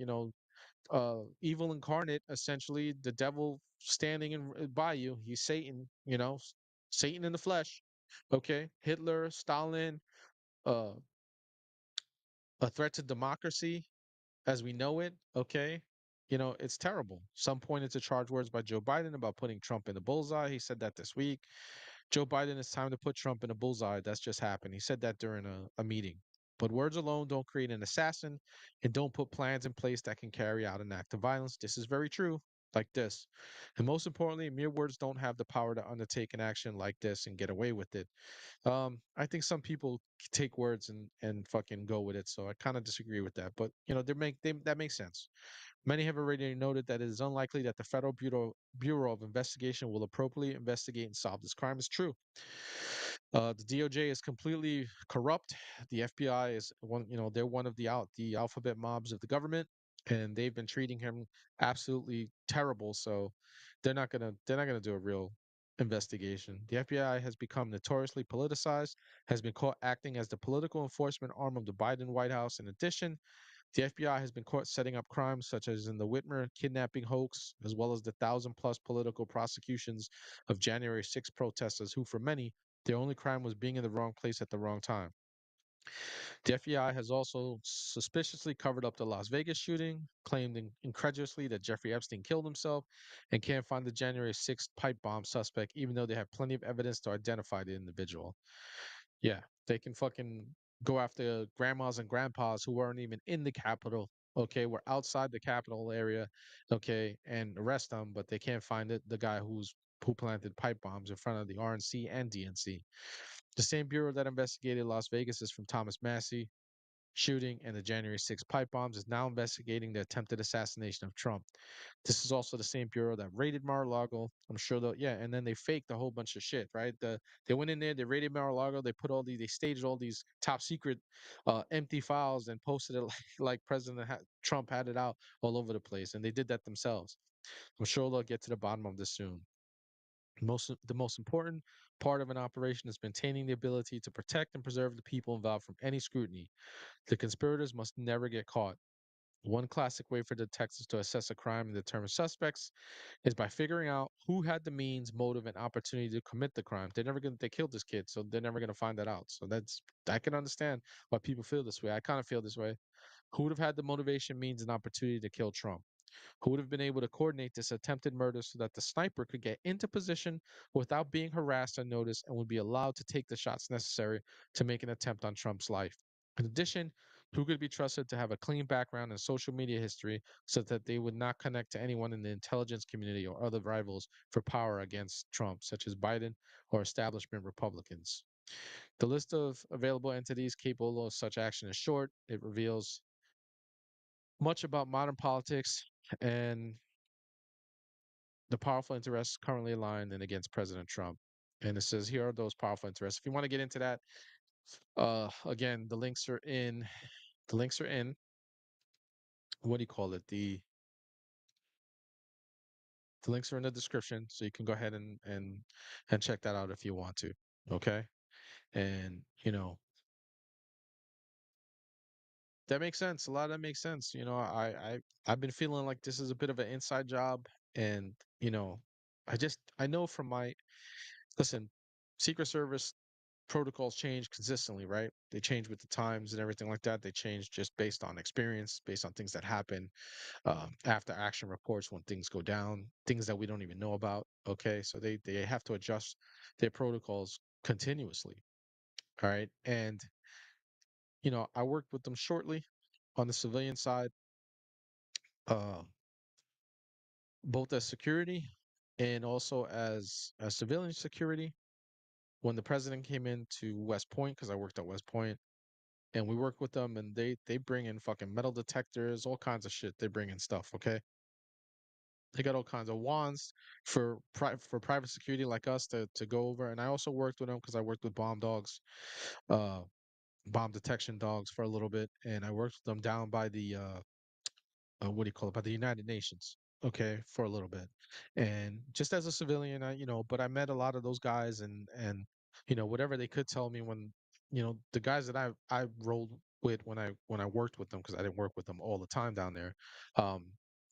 evil incarnate, essentially the devil standing by you. He's Satan, Satan in the flesh. Okay, Hitler, Stalin, uh, a threat to democracy as we know it. Okay, it's terrible. Some pointed to charged words by Joe Biden about putting Trump in the bullseye. He said that this week. Joe Biden, it's time to put Trump in a bullseye. That's just happened. He said that during a meeting. But words alone don't create an assassin and don't put plans in place that can carry out an act of violence. This is very true, like this. And most importantly, mere words don't have the power to undertake an action like this and get away with it. I think some people take words and fucking go with it. So I kind of disagree with that. But, that makes sense. Many have already noted that it is unlikely that the Federal Bureau of Investigation will appropriately investigate and solve this crime. It's true. The DOJ is completely corrupt. The FBI is they're one of the alphabet mobs of the government, and they've been treating him absolutely terrible. So they're not gonna do a real investigation. The FBI has become notoriously politicized, has been caught acting as the political enforcement arm of the Biden White House. In addition, the FBI has been caught setting up crimes such as in the Whitmer kidnapping hoax, as well as the 1,000+ political prosecutions of January 6 protesters who, for many, their only crime was being in the wrong place at the wrong time. The FBI has also suspiciously covered up the Las Vegas shooting, claimed incredulously that Jeffrey Epstein killed himself, and can't find the January 6th pipe bomb suspect, even though they have plenty of evidence to identify the individual. Yeah, they can fucking go after grandmas and grandpas who weren't even in the Capitol. Okay, we're outside the Capitol area. Okay, and arrest them, but they can't find it. The guy who planted pipe bombs in front of the RNC and DNC. The same bureau that investigated Las Vegas is from Thomas Massey shooting and the January 6th pipe bombs is now investigating the attempted assassination of Trump. This is also the same bureau that raided Mar-a-Lago. I'm sure they'll, yeah, and then they faked a whole bunch of shit, right? They went in there, they raided Mar-a-Lago, they staged all these top secret empty files and posted it like Trump had it out all over the place, and they did that themselves. I'm sure they'll get to the bottom of this soon. The most important part of an operation is maintaining the ability to protect and preserve the people involved from any scrutiny. The conspirators must never get caught. One classic way for detectives to assess a crime and determine suspects is by figuring out who had the means, motive, and opportunity to commit the crime. They killed this kid, so they're never gonna find that out. So I can understand why people feel this way. I kind of feel this way. Who would have had the motivation, means, and opportunity to kill Trump? Who would have been able to coordinate this attempted murder so that the sniper could get into position without being harassed or noticed and would be allowed to take the shots necessary to make an attempt on Trump's life? In addition, who could be trusted to have a clean background and social media history so that they would not connect to anyone in the intelligence community or other rivals for power against Trump, such as Biden or establishment Republicans? The list of available entities capable of such action is short. It reveals much about modern politics and the powerful interests currently aligned and against President Trump. And it says here are those powerful interests. If you want to get into that, again, the links are in. The links are in. What do you call it? The links are in the description, so you can go ahead and check that out if you want to. Okay, and that makes sense. A lot of that makes sense. I've been feeling like this is a bit of an inside job, and I know from my listen, Secret Service protocols change consistently, right? They change with the times and everything like that. They change just based on experience, based on things that happen, after action reports when things go down, things that we don't even know about. Okay, so they have to adjust their protocols continuously. All right, and I worked with them shortly on the civilian side, uh, both as security and also as civilian security. When the president came into West Point, because I worked at West Point, and we work with them, and they bring in fucking metal detectors, all kinds of shit. They bring in stuff. Okay, they got all kinds of wands for private security like us to go over. And I also worked with them because I worked with bomb dogs, uh, bomb detection dogs for a little bit, and I worked with them down by the what do you call it, by the United Nations. Okay, for a little bit, and just as a civilian, but I met a lot of those guys, and whatever they could tell me when the guys that I rolled with when I worked with them, because I didn't work with them all the time down there, um,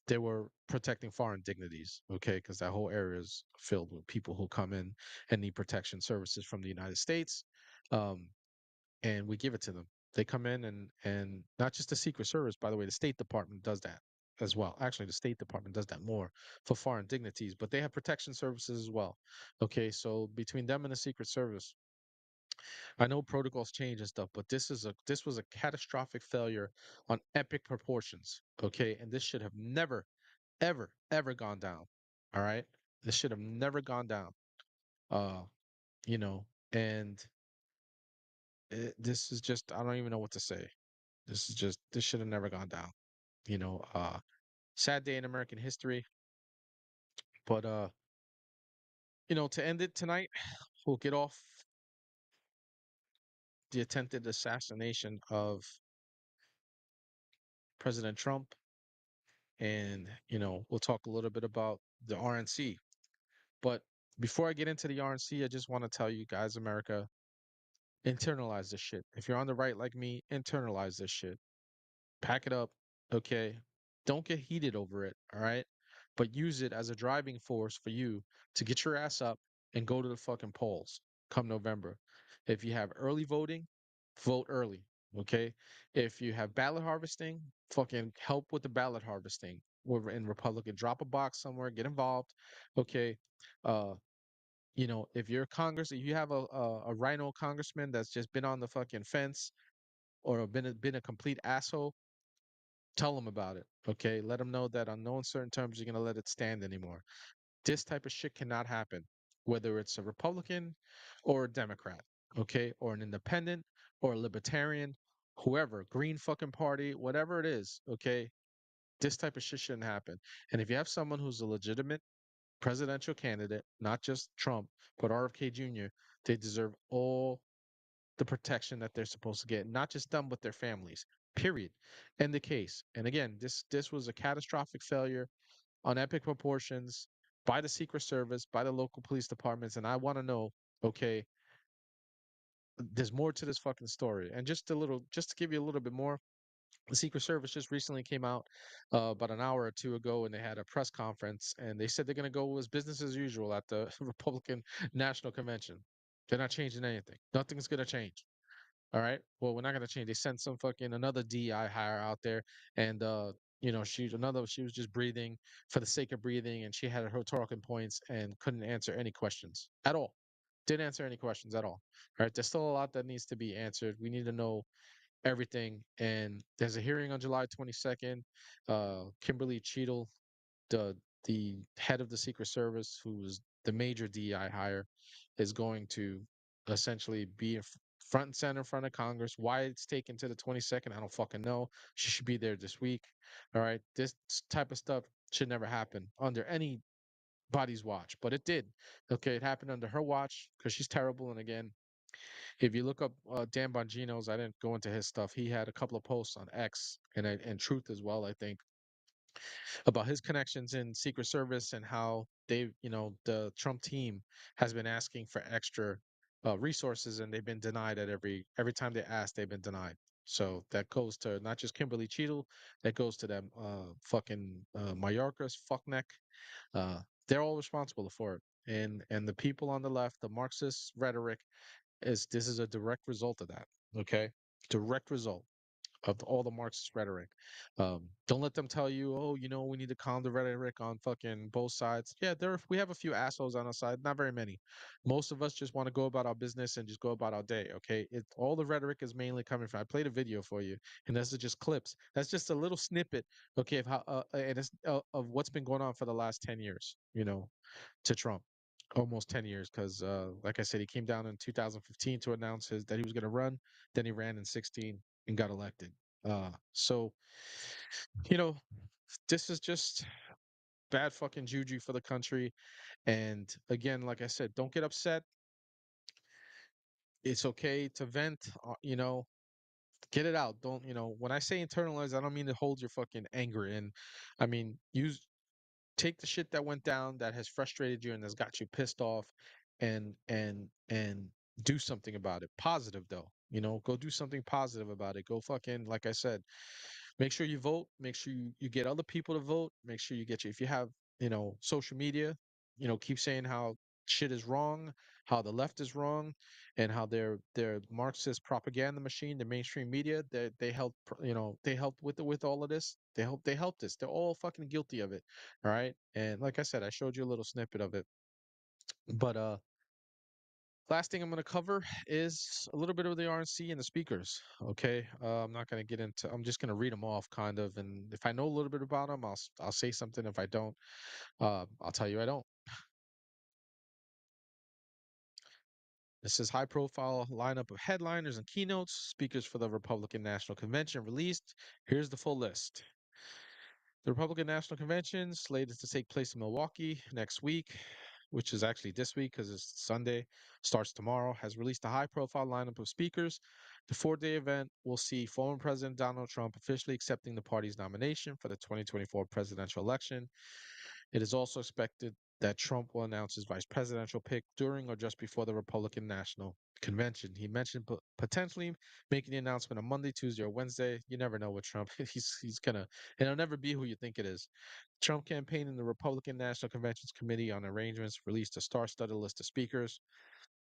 they were protecting foreign dignities. Okay, because that whole area is filled with people who come in and need protection services from the United States. Um, and we give it to them. They come in and not just the Secret Service, by the way, the State Department does that as well. Actually, the State Department does that more for foreign dignities, but they have protection services as well. Okay, so between them and the Secret Service, I know protocols change and stuff, but this was a catastrophic failure on epic proportions. Okay, and this should have never, ever gone down. All right, this should have never gone down. Uh, you know, and this is just I don't even know what to say. This should have never gone down. Sad day in American history. But to end it tonight, we'll get off the attempted assassination of President Trump, and we'll talk a little bit about the RNC. But before I get into the RNC, I just want to tell you guys, America, internalize this shit. If you're on the right like me, internalize this shit. Pack it up, okay? Don't get heated over it, all right? But use it as a driving force for you to get your ass up and go to the fucking polls come November. If you have early voting, vote early. Okay, if you have ballot harvesting, fucking help with the ballot harvesting. We're in Republican, drop a box somewhere, get involved. Okay, uh, if you're Congress, if you have a rhino congressman that's just been on the fucking fence or been a complete asshole, tell them about it. Okay, let them know that on no uncertain terms you're gonna let it stand anymore. This type of shit cannot happen, whether it's a Republican or a Democrat, okay, or an independent or a libertarian, whoever, Green fucking party, whatever it is, okay. This type of shit shouldn't happen. And if you have someone who's a legitimate presidential candidate, not just Trump, but RFK Jr., they deserve all the protection that they're supposed to get, not just them, but their families. Period. End the case. And again, this was a catastrophic failure on epic proportions by the Secret Service, by the local police departments, and I want to know, okay, there's more to this fucking story. And just to give you a little bit more, the Secret Service just recently came out about an hour or two ago, and they had a press conference, and they said they're going to go as business as usual at the Republican National Convention. They're not changing anything. Nothing's going to change. All right. Well, we're not gonna change. They sent some fucking another DI hire out there, and she was just breathing for the sake of breathing, and she had her talking points and couldn't answer any questions at all. Didn't answer any questions at all. All right. There's still a lot that needs to be answered. We need to know everything. And there's a hearing on July 22nd. Kimberly Cheadle, the the head of the Secret Service, who's the major DEI hire, is going to essentially be in front and center in front of Congress. Why it's taken to the 22nd, I don't fucking know. She should be there this week. All right, this type of stuff should never happen under anybody's watch, but it did. Okay, it happened under her watch because she's terrible. And again, if you look up Dan Bongino's, I didn't go into his stuff. He had a couple of posts on X and Truth as well, I think, about his connections in Secret Service and how the Trump team has been asking for extra resources, and they've been denied at every time they ask, they've been denied. So that goes to not just Kimberly Cheadle, that goes to them fucking Mayorkas, fuckneck. They're all responsible for it. And the people on the left, the Marxist rhetoric, this is a direct result of that. Okay, direct result of all the Marxist rhetoric. Don't let them tell you, oh, we need to calm the rhetoric on fucking both sides. Yeah, we have a few assholes on our side, not very many. Most of us just want to go about our business and just go about our day. Okay, all the rhetoric is mainly coming from. I played a video for you, and this is just clips. That's just a little snippet, okay, of how and it's of what's been going on for the last 10 years. To Trump. Almost 10 years, because like I said, he came down in 2015 to announce that he was going to run. Then he ran in 16 and got elected. So, you know, this is just bad fucking juju for the country. And again, like I said, don't get upset. It's okay to vent, get it out. Don't, when I say internalize, I don't mean to hold your fucking anger in. I mean, take the shit that went down that has frustrated you and has got you pissed off, and do something about it. Positive though. Go do something positive about it. Go fucking, like I said, make sure you vote. Make sure you get other people to vote. Make sure you if you have, social media, keep saying how shit is wrong, how the left is wrong, and how they're Marxist propaganda machine, the mainstream media, they help, they helped with all of this. They helped this. They're all fucking guilty of it. All right. And like I said, I showed you a little snippet of it. But last thing I'm going to cover is a little bit of the RNC and the speakers. Okay, I'm not going to get into. I'm just going to read them off, kind of, and if I know a little bit about them, I'll say something. If I don't, I'll tell you I don't. This is high-profile lineup of headliners and keynotes, speakers for the Republican National Convention released. Here's the full list. The Republican National Convention, slated to take place in Milwaukee next week, which is actually this week because it's Sunday, starts tomorrow, has released a high-profile lineup of speakers. The 4-day event will see former President Donald Trump officially accepting the party's nomination for the 2024 presidential election. It is also expected that Trump will announce his vice presidential pick during or just before the Republican National Convention. He mentioned potentially making the announcement on Monday, Tuesday, or Wednesday. You never know with Trump. He's gonna, and it'll never be who you think it is. Trump campaign and the Republican National Convention's Committee on Arrangements released a star-studded list of speakers.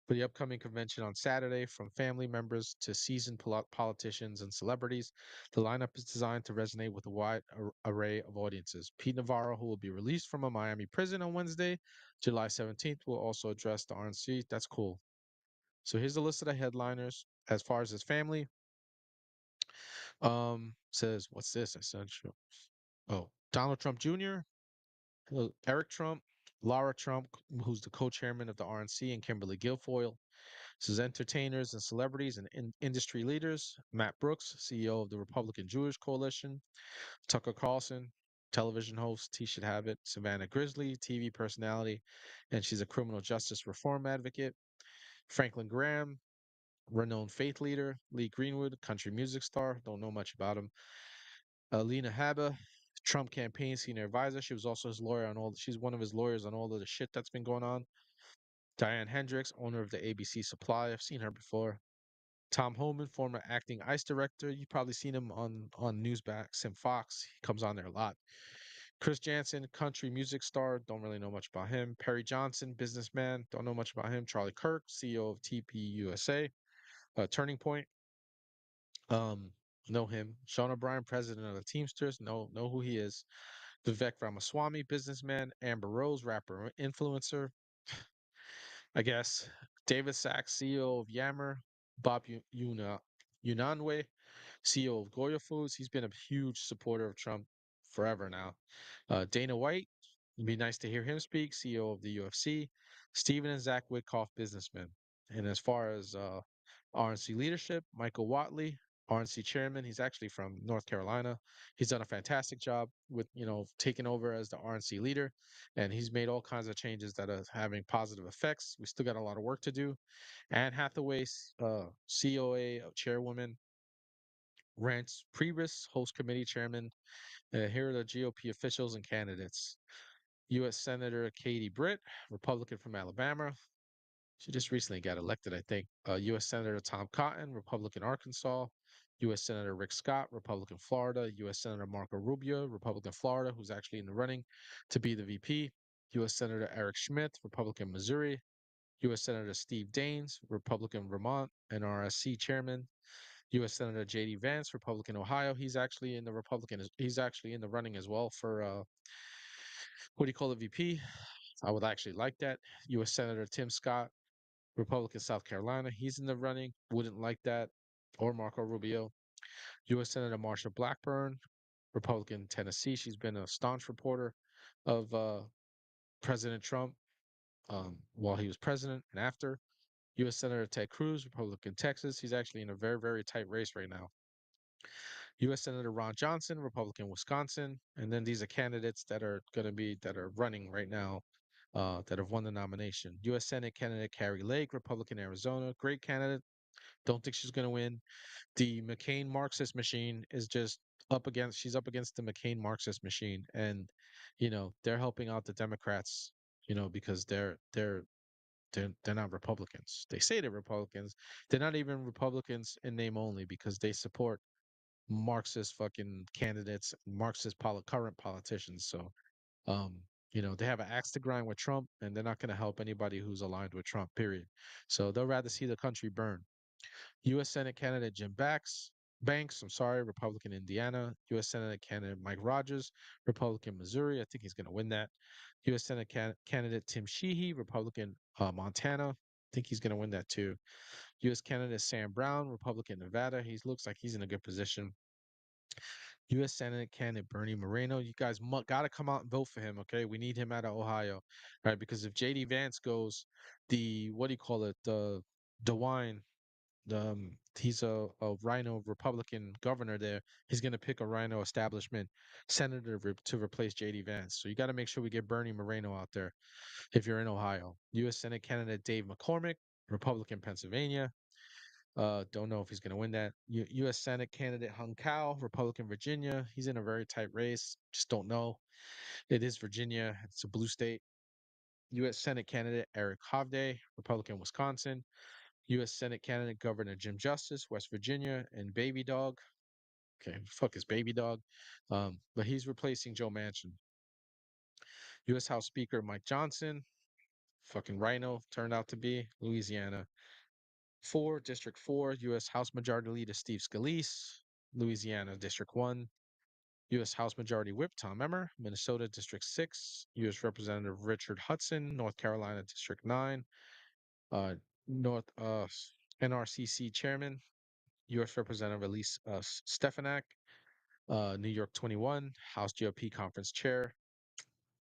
for the upcoming convention on Saturday, from family members to seasoned politicians and celebrities. The lineup is designed to resonate with a wide array of audiences. Pete Navarro, who will be released from a Miami prison on Wednesday, July 17th, will also address the RNC. That's cool. So here's the list of the headliners. As far as his family, says, what's this? Essential. Oh, Donald Trump Jr., Eric Trump, Lara Trump, who's the co-chairman of the RNC, and Kimberly Guilfoyle. This is entertainers and celebrities and industry leaders. Matt Brooks, CEO of the Republican Jewish Coalition. Tucker Carlson, television host. He should have it. Savannah Grizzly, TV personality, and she's a criminal justice reform advocate. Franklin Graham, renowned faith leader. Lee Greenwood, country music star. Don't know much about him. Lena Haba, Trump campaign senior advisor. She was also his lawyer on all. She's one of his lawyers on all of the shit that's been going on. Diane Hendricks, owner of the ABC Supply. I've seen her before. Tom Homan, former acting ICE director. You've probably seen him on Newsmax and Fox. He comes on there a lot. Chris Jansen, country music star. Don't really know much about him. Perry Johnson, businessman. Don't know much about him. Charlie Kirk, CEO of TP USA. Turning Point. Know him. Sean O'Brien, president of the Teamsters. Know who he is. Vivek Ramaswamy, businessman. Amber Rose, rapper, influencer. I guess. David Sachs, CEO of Yammer. Bob Unanue, CEO of Goya Foods. He's been a huge supporter of Trump forever now. Dana White, it'd be nice to hear him speak, CEO of the UFC. Stephen and Zach Witkoff, businessmen. And as far as RNC leadership, Michael Watley, RNC chairman. He's actually from North Carolina. He's done a fantastic job with, taking over as the RNC leader. And he's made all kinds of changes that are having positive effects. We still got a lot of work to do. Anne Hathaway, COA chairwoman. Rance Priebus, host committee chairman. Here are the GOP officials and candidates. U.S. Senator Katie Britt, Republican from Alabama. She just recently got elected, I think. U.S. Senator Tom Cotton, Republican Arkansas. U.S. Senator Rick Scott, Republican Florida. U.S. Senator Marco Rubio, Republican Florida, who's actually in the running to be the VP. U.S. Senator Eric Schmidt, Republican Missouri. U.S. Senator Steve Daines, Republican Vermont and RSC chairman. U.S. Senator J.D. Vance, Republican Ohio. He's actually in the running as well for what do you call it, VP? I would actually like that. U.S. Senator Tim Scott, Republican South Carolina. He's in the running. Wouldn't like that. Or Marco Rubio. U.S. Senator Marsha Blackburn, Republican Tennessee. She's been a staunch reporter of President Trump while he was president and after. U.S. Senator Ted Cruz, Republican Texas. He's actually in a very, very tight race right now. U.S. Senator Ron Johnson, Republican Wisconsin. And then these are candidates that are running right now that have won the nomination. U.S. Senate candidate Carrie Lake, Republican Arizona. Great candidate. Don't think she's going to win. The McCain Marxist machine is just she's up against the McCain Marxist machine. And, they're helping out the Democrats, because they're not Republicans. They say they're Republicans. They're not even Republicans in name only because they support Marxist fucking candidates, current politicians. So, they have an axe to grind with Trump, and they're not going to help anybody who's aligned with Trump. Period. So they'll rather see the country burn. U.S. Senate candidate Jim Banks, Republican Indiana. U.S. Senate candidate Mike Rogers, Republican Missouri. I think he's going to win that. U.S. Senate candidate Tim Sheehy, Republican Montana. I think he's going to win that too. U.S. candidate Sam Brown, Republican Nevada. He looks like he's in a good position. U.S. Senate candidate Bernie Moreno. You guys got to come out and vote for him, okay? We need him out of Ohio, right? Because if J.D. Vance goes, what do you call it? The DeWine, he's a Rhino Republican governor there. He's going to pick a Rhino establishment senator to replace J.D. Vance. So you got to make sure we get Bernie Moreno out there if you're in Ohio. U.S. Senate candidate Dave McCormick, Republican Pennsylvania. Don't know if he's going to win that. U.S. Senate candidate Hung Cao, Republican Virginia. He's in a very tight race. Just don't know. It is Virginia. It's a blue state. U.S. Senate candidate Eric Hovde, Republican Wisconsin. U.S. Senate candidate Governor Jim Justice, West Virginia, and Baby Dog. Okay, fuck is Baby Dog? But he's replacing Joe Manchin. U.S. House Speaker Mike Johnson. fucking Rhino turned out to be. Louisiana 4, District 4, U.S. House Majority Leader Steve Scalise. Louisiana District 1, U.S. House Majority Whip Tom Emmer. Minnesota District 6, U.S. Representative Richard Hudson. North Carolina District 9, North NRCC Chairman, U.S. Representative Elise Stefanak. New York 21, House GOP Conference Chair,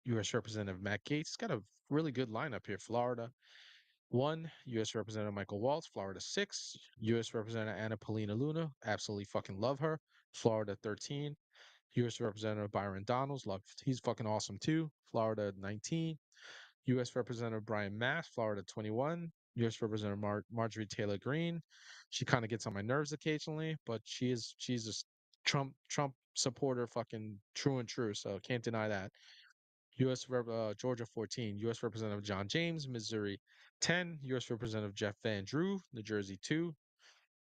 U.S. Representative Matt Gaetz. It's got a really good lineup here. Florida 1, U.S. Representative Michael Waltz. Florida 6, U.S. Representative Anna Paulina Luna. Absolutely fucking love her. Florida 13, U.S. Representative Byron Donalds. He's fucking awesome too. Florida 19, U.S. Representative Brian Mass. Florida 21, U.S. Representative Marjorie Taylor Greene. She kind of gets on my nerves occasionally, but she's a Trump supporter, fucking true and true. So can't deny that. Georgia 14, U.S. Representative John James. Missouri 10, U.S. Representative Jeff Van Drew. New Jersey 2,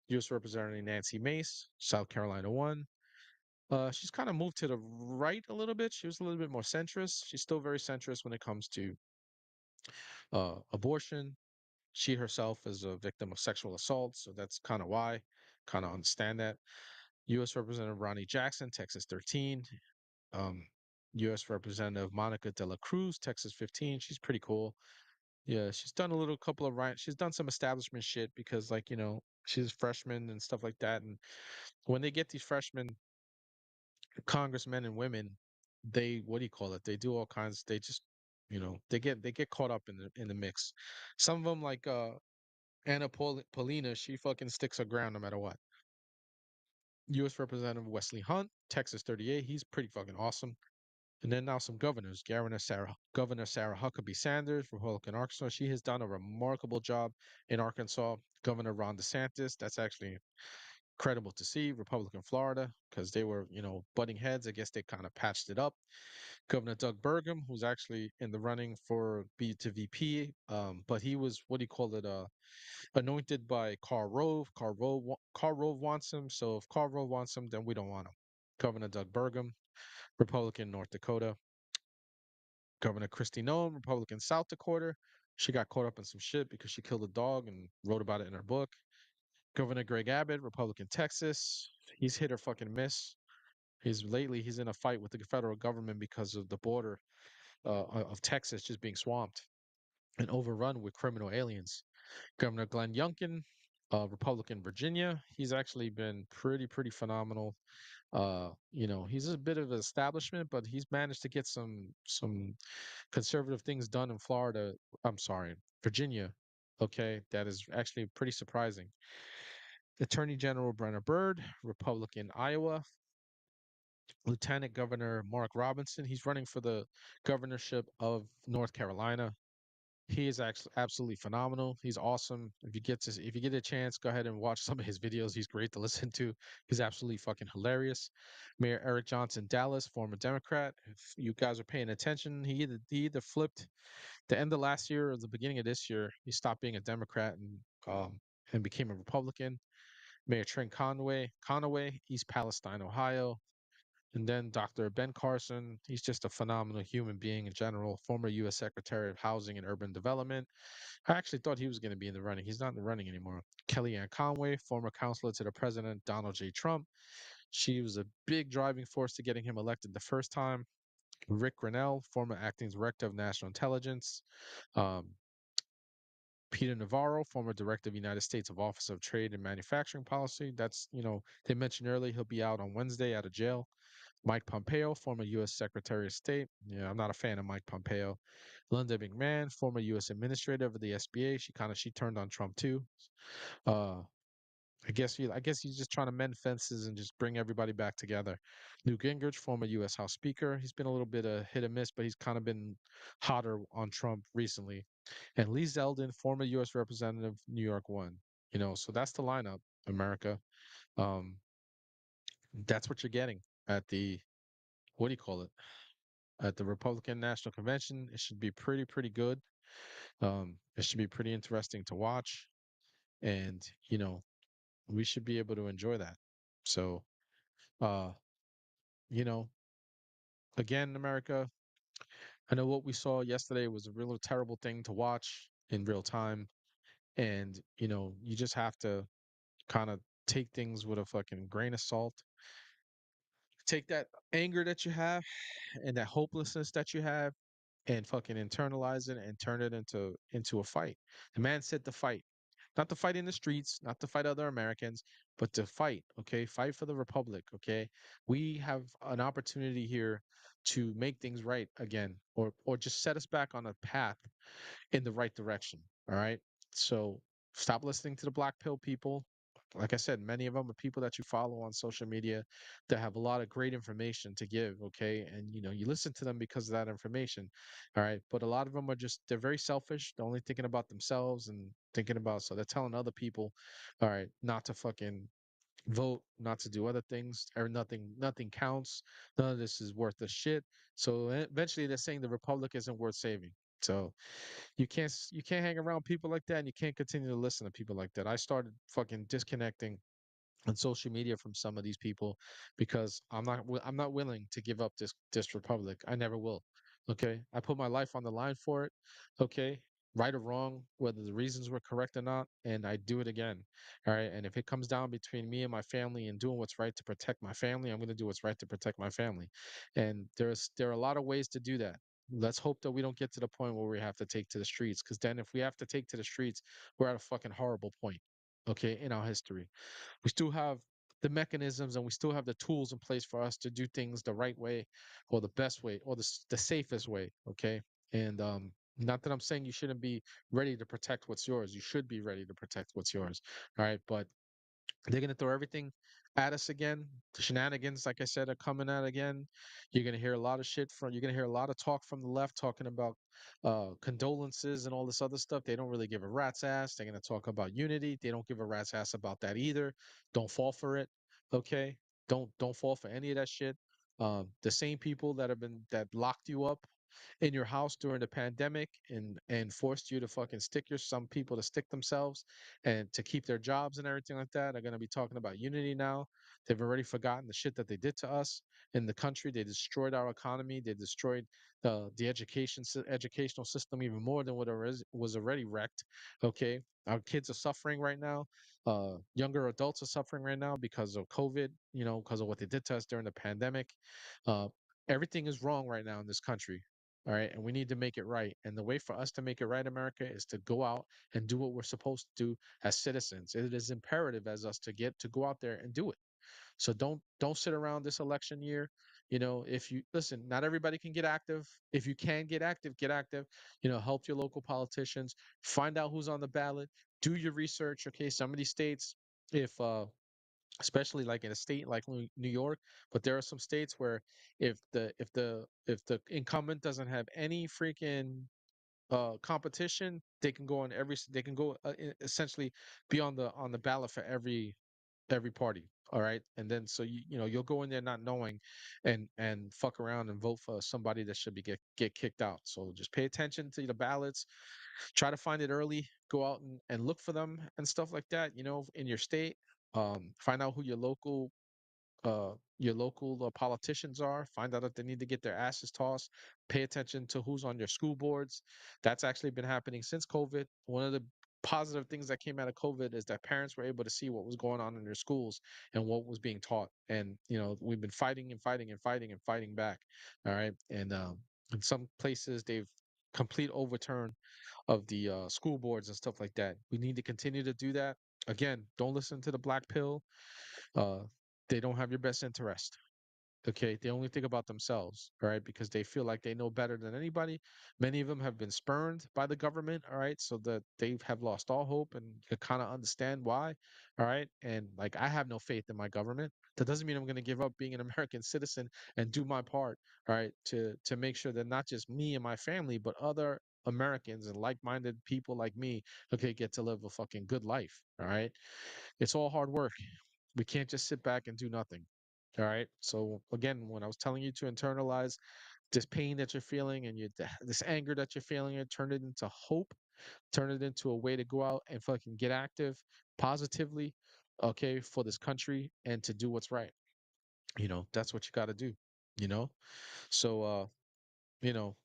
U.S. Representative Nancy Mace. South Carolina 1. She's kind of moved to the right a little bit. She was a little bit more centrist. She's still very centrist when it comes to abortion. She herself is a victim of sexual assault, so that's kind of why. Kind of understand that. U.S. Representative Ronnie Jackson, Texas 13. Um, U.S. Representative Monica De La Cruz, Texas 15. She's pretty cool. Yeah, she's done a little couple of she's done some establishment shit because, like, she's a freshman and stuff like that. And when they get these freshmen congressmen and women, they what do you call it? They do all kinds. They just they get caught up in the mix. Some of them, like Anna Paulina, she fucking sticks her ground no matter what. U.S. Representative Wesley Hunt, Texas 38. He's pretty fucking awesome. And then now some governors. Governor Sarah Huckabee Sanders, Republican Arkansas. She has done a remarkable job in Arkansas. Governor Ron DeSantis. That's actually incredible to see. Republican Florida, because they were, butting heads. I guess they kind of patched it up. Governor Doug Burgum, who's actually in the running for VP, but he was, what do you call it, anointed by Karl Rove. Karl Rove wants him, so if Karl Rove wants him, then we don't want him. Governor Doug Burgum, Republican North Dakota. Governor Kristi Noem, Republican South Dakota. She got caught up in some shit because she killed a dog and wrote about it in her book. Governor Greg Abbott, Republican Texas. He's hit or fucking miss. He's in a fight with the federal government because of the border of Texas just being swamped and overrun with criminal aliens. Governor Glenn Youngkin, Republican Virginia. He's actually been pretty phenomenal. He's a bit of an establishment, but he's managed to get some conservative things done in Florida. I'm sorry, Virginia. Okay, that is actually pretty surprising. Attorney General Brenner Byrd, Republican Iowa. Lieutenant Governor Mark Robinson, he's running for the governorship of North Carolina. He is actually absolutely phenomenal. He's awesome. If you get a chance, go ahead and watch some of his videos. He's great to listen to. He's absolutely fucking hilarious. Mayor Eric Johnson, Dallas, former Democrat. If you guys are paying attention, he either flipped the end of last year or the beginning of this year. He stopped being a Democrat and became a Republican. Mayor Trent Conaway, East Palestine, Ohio. And then Dr. Ben Carson, he's just a phenomenal human being in general, former U.S. Secretary of Housing and Urban Development. I actually thought he was going to be in the running. He's not in the running anymore. Kellyanne Conway, former counselor to the President Donald J. Trump. She was a big driving force to getting him elected the first time. Rick Grinnell, former acting director of National Intelligence. Peter Navarro, former director of United States of Office of Trade and Manufacturing Policy. That's, they mentioned earlier he'll be out on Wednesday out of jail. Mike Pompeo, former U.S. Secretary of State. Yeah, I'm not a fan of Mike Pompeo. Linda McMahon, former U.S. Administrator of the SBA. She turned on Trump too. I guess he's just trying to mend fences and just bring everybody back together. Newt Gingrich, former U.S. House Speaker. He's been a little bit of hit and miss, but he's kind of been hotter on Trump recently. And Lee Zeldin, former U.S. Representative, New York 1. So that's the lineup, America. That's what you're getting at the, what do you call it? At the Republican National Convention. It should be pretty good. It should be pretty interesting to watch. And, we should be able to enjoy that. So, uh, you know, again, America, I know what we saw yesterday was a real terrible thing to watch in real time. And, you just have to kind of take things with a fucking grain of salt. Take that anger that you have and that hopelessness that you have and fucking internalize it and turn it into a fight. The man said to fight. Not to fight in the streets, not to fight other Americans, but to fight, okay? Fight for the republic, okay? We have an opportunity here to make things right again or just set us back on a path in the right direction. All right. So stop listening to the black pill people. Like I said, many of them are people that you follow on social media that have a lot of great information to give. Okay. And, you listen to them because of that information. All right. But a lot of them are just, they're very selfish. They're only thinking about themselves and thinking about, so they're telling other people, all right, not to fucking vote, not to do other things, or nothing counts. None of this is worth a shit. So eventually they're saying the republic isn't worth saving. So you can't hang around people like that, and you can't continue to listen to people like that. I started fucking disconnecting on social media from some of these people because I'm not willing to give up this republic. I never will. Okay, I put my life on the line for it. Okay, right or wrong, whether the reasons were correct or not, and I do it again. All right, and if it comes down between me and my family and doing what's right to protect my family, I'm going to do what's right to protect my family. And there are a lot of ways to do that. Let's hope that we don't get to the point where we have to take to the streets, because then if we have to take to the streets, we're at a fucking horrible point, okay, in our history. We still have the mechanisms and we still have the tools in place for us to do things the right way or the best way or the safest way, okay. And not that I'm saying you shouldn't be ready to protect what's yours. You should be ready to protect what's yours. All right, but they're going to throw everything at us again. The shenanigans, like I said, are coming out again. You're going to hear a lot of shit from, you're going to hear a lot of talk from the left talking about condolences and all this other stuff. They don't really give a rat's ass. They're going to talk about unity. They don't give a rat's ass about that either. Don't fall for it. Okay. Don't fall for any of that shit. The same people that locked you up in your house during the pandemic and forced you to fucking some people to stick themselves and to keep their jobs and everything like that are going to be talking about unity now. They've already forgotten the shit that they did to us in the country. They destroyed our economy. They destroyed the educational system even more than what was already wrecked. Okay, our kids are suffering right now. Younger adults are suffering right now because of COVID. Because of what they did to us during the pandemic. Uh, Everything is wrong right now in this country. All right. And we need to make it right. And the way for us to make it right, America, is to go out and do what we're supposed to do as citizens. It is imperative as us to go out there and do it. So don't sit around this election year. If you listen, not everybody can get active. If you can get active, get active. Help your local politicians, find out who's on the ballot, do your research. Okay. Some of these states, if especially like in a state like New York, but there are some states where if the incumbent doesn't have any freaking competition, they can go essentially be on the ballot for every party. All right, and then so you'll go in there not knowing, and fuck around and vote for somebody that should get kicked out. So just pay attention to the ballots, try to find it early, go out and look for them and stuff like that, in your state. Find out who your local politicians are. Find out if they need to get their asses tossed. Pay attention to who's on your school boards. That's actually been happening since COVID. One of the positive things that came out of COVID is that parents were able to see what was going on in their schools and what was being taught. And we've been fighting and fighting and fighting and fighting back. All right, and in some places they've complete overturn of the school boards and stuff like that. We need to continue to do that. Again, don't listen to the black pill. Uh, they don't have your best interest. Okay, they only think about themselves, all right, because they feel like they know better than anybody. Many of them have been spurned by the government, all right, so that they have lost all hope, and you kind of understand why, all right. And like, I have no faith in my government. That doesn't mean I'm going to give up being an American citizen and do my part, all right, to make sure that not just me and my family, but other Americans and like-minded people like me, okay, get to live a fucking good life, all right. It's all hard work. We can't just sit back and do nothing. All right. So again, when I was telling you to internalize this pain that you're feeling and this anger that you're feeling, and turn it into hope, turn it into a way to go out and fucking get active positively, okay, for this country and to do what's right. That's what you got to do. You know. So you know,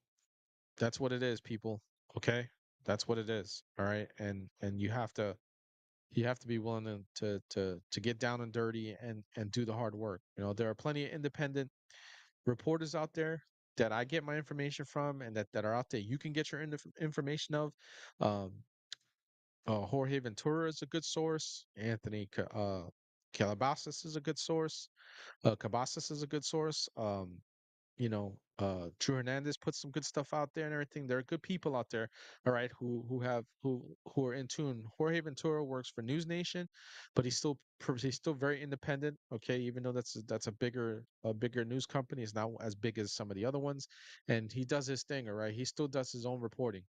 That's what it is, people. Okay, that's what it is. All right, and you have to be willing to get down and dirty and do the hard work. You know, there are plenty of independent reporters out there that I get my information from, and that are out there you can get your information of. Um, Jorge Ventura is a good source. Anthony Calabasas is a good source. Cabasas is a good source. Drew Hernandez puts some good stuff out there and everything. There are good people out there, all right, who are in tune. Jorge Ventura works for News Nation, but he's still very independent. Okay, even though that's a bigger news company, it's not as big as some of the other ones, and he does his thing. All right, he still does his own reporting.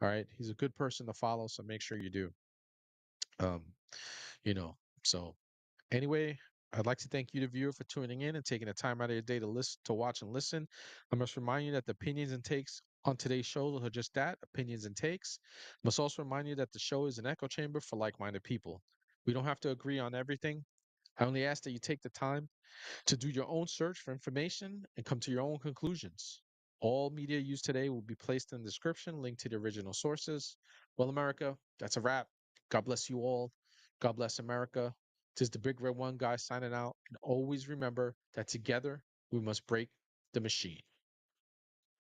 All right, he's a good person to follow, so make sure you do. Um, you know, so Anyway, I'd like to thank you, the viewer, for tuning in and taking the time out of your day to listen, to watch and listen. I must remind you that the opinions and takes on today's show are just that, opinions and takes. I must also remind you that the show is an echo chamber for like-minded people. We don't have to agree on everything. I only ask that you take the time to do your own search for information and come to your own conclusions. All media used today will be placed in the description, linked to the original sources. Well, America, that's a wrap. God bless you all. God bless America. This is the Big Red One guy signing out. And always remember that together we must break the machine.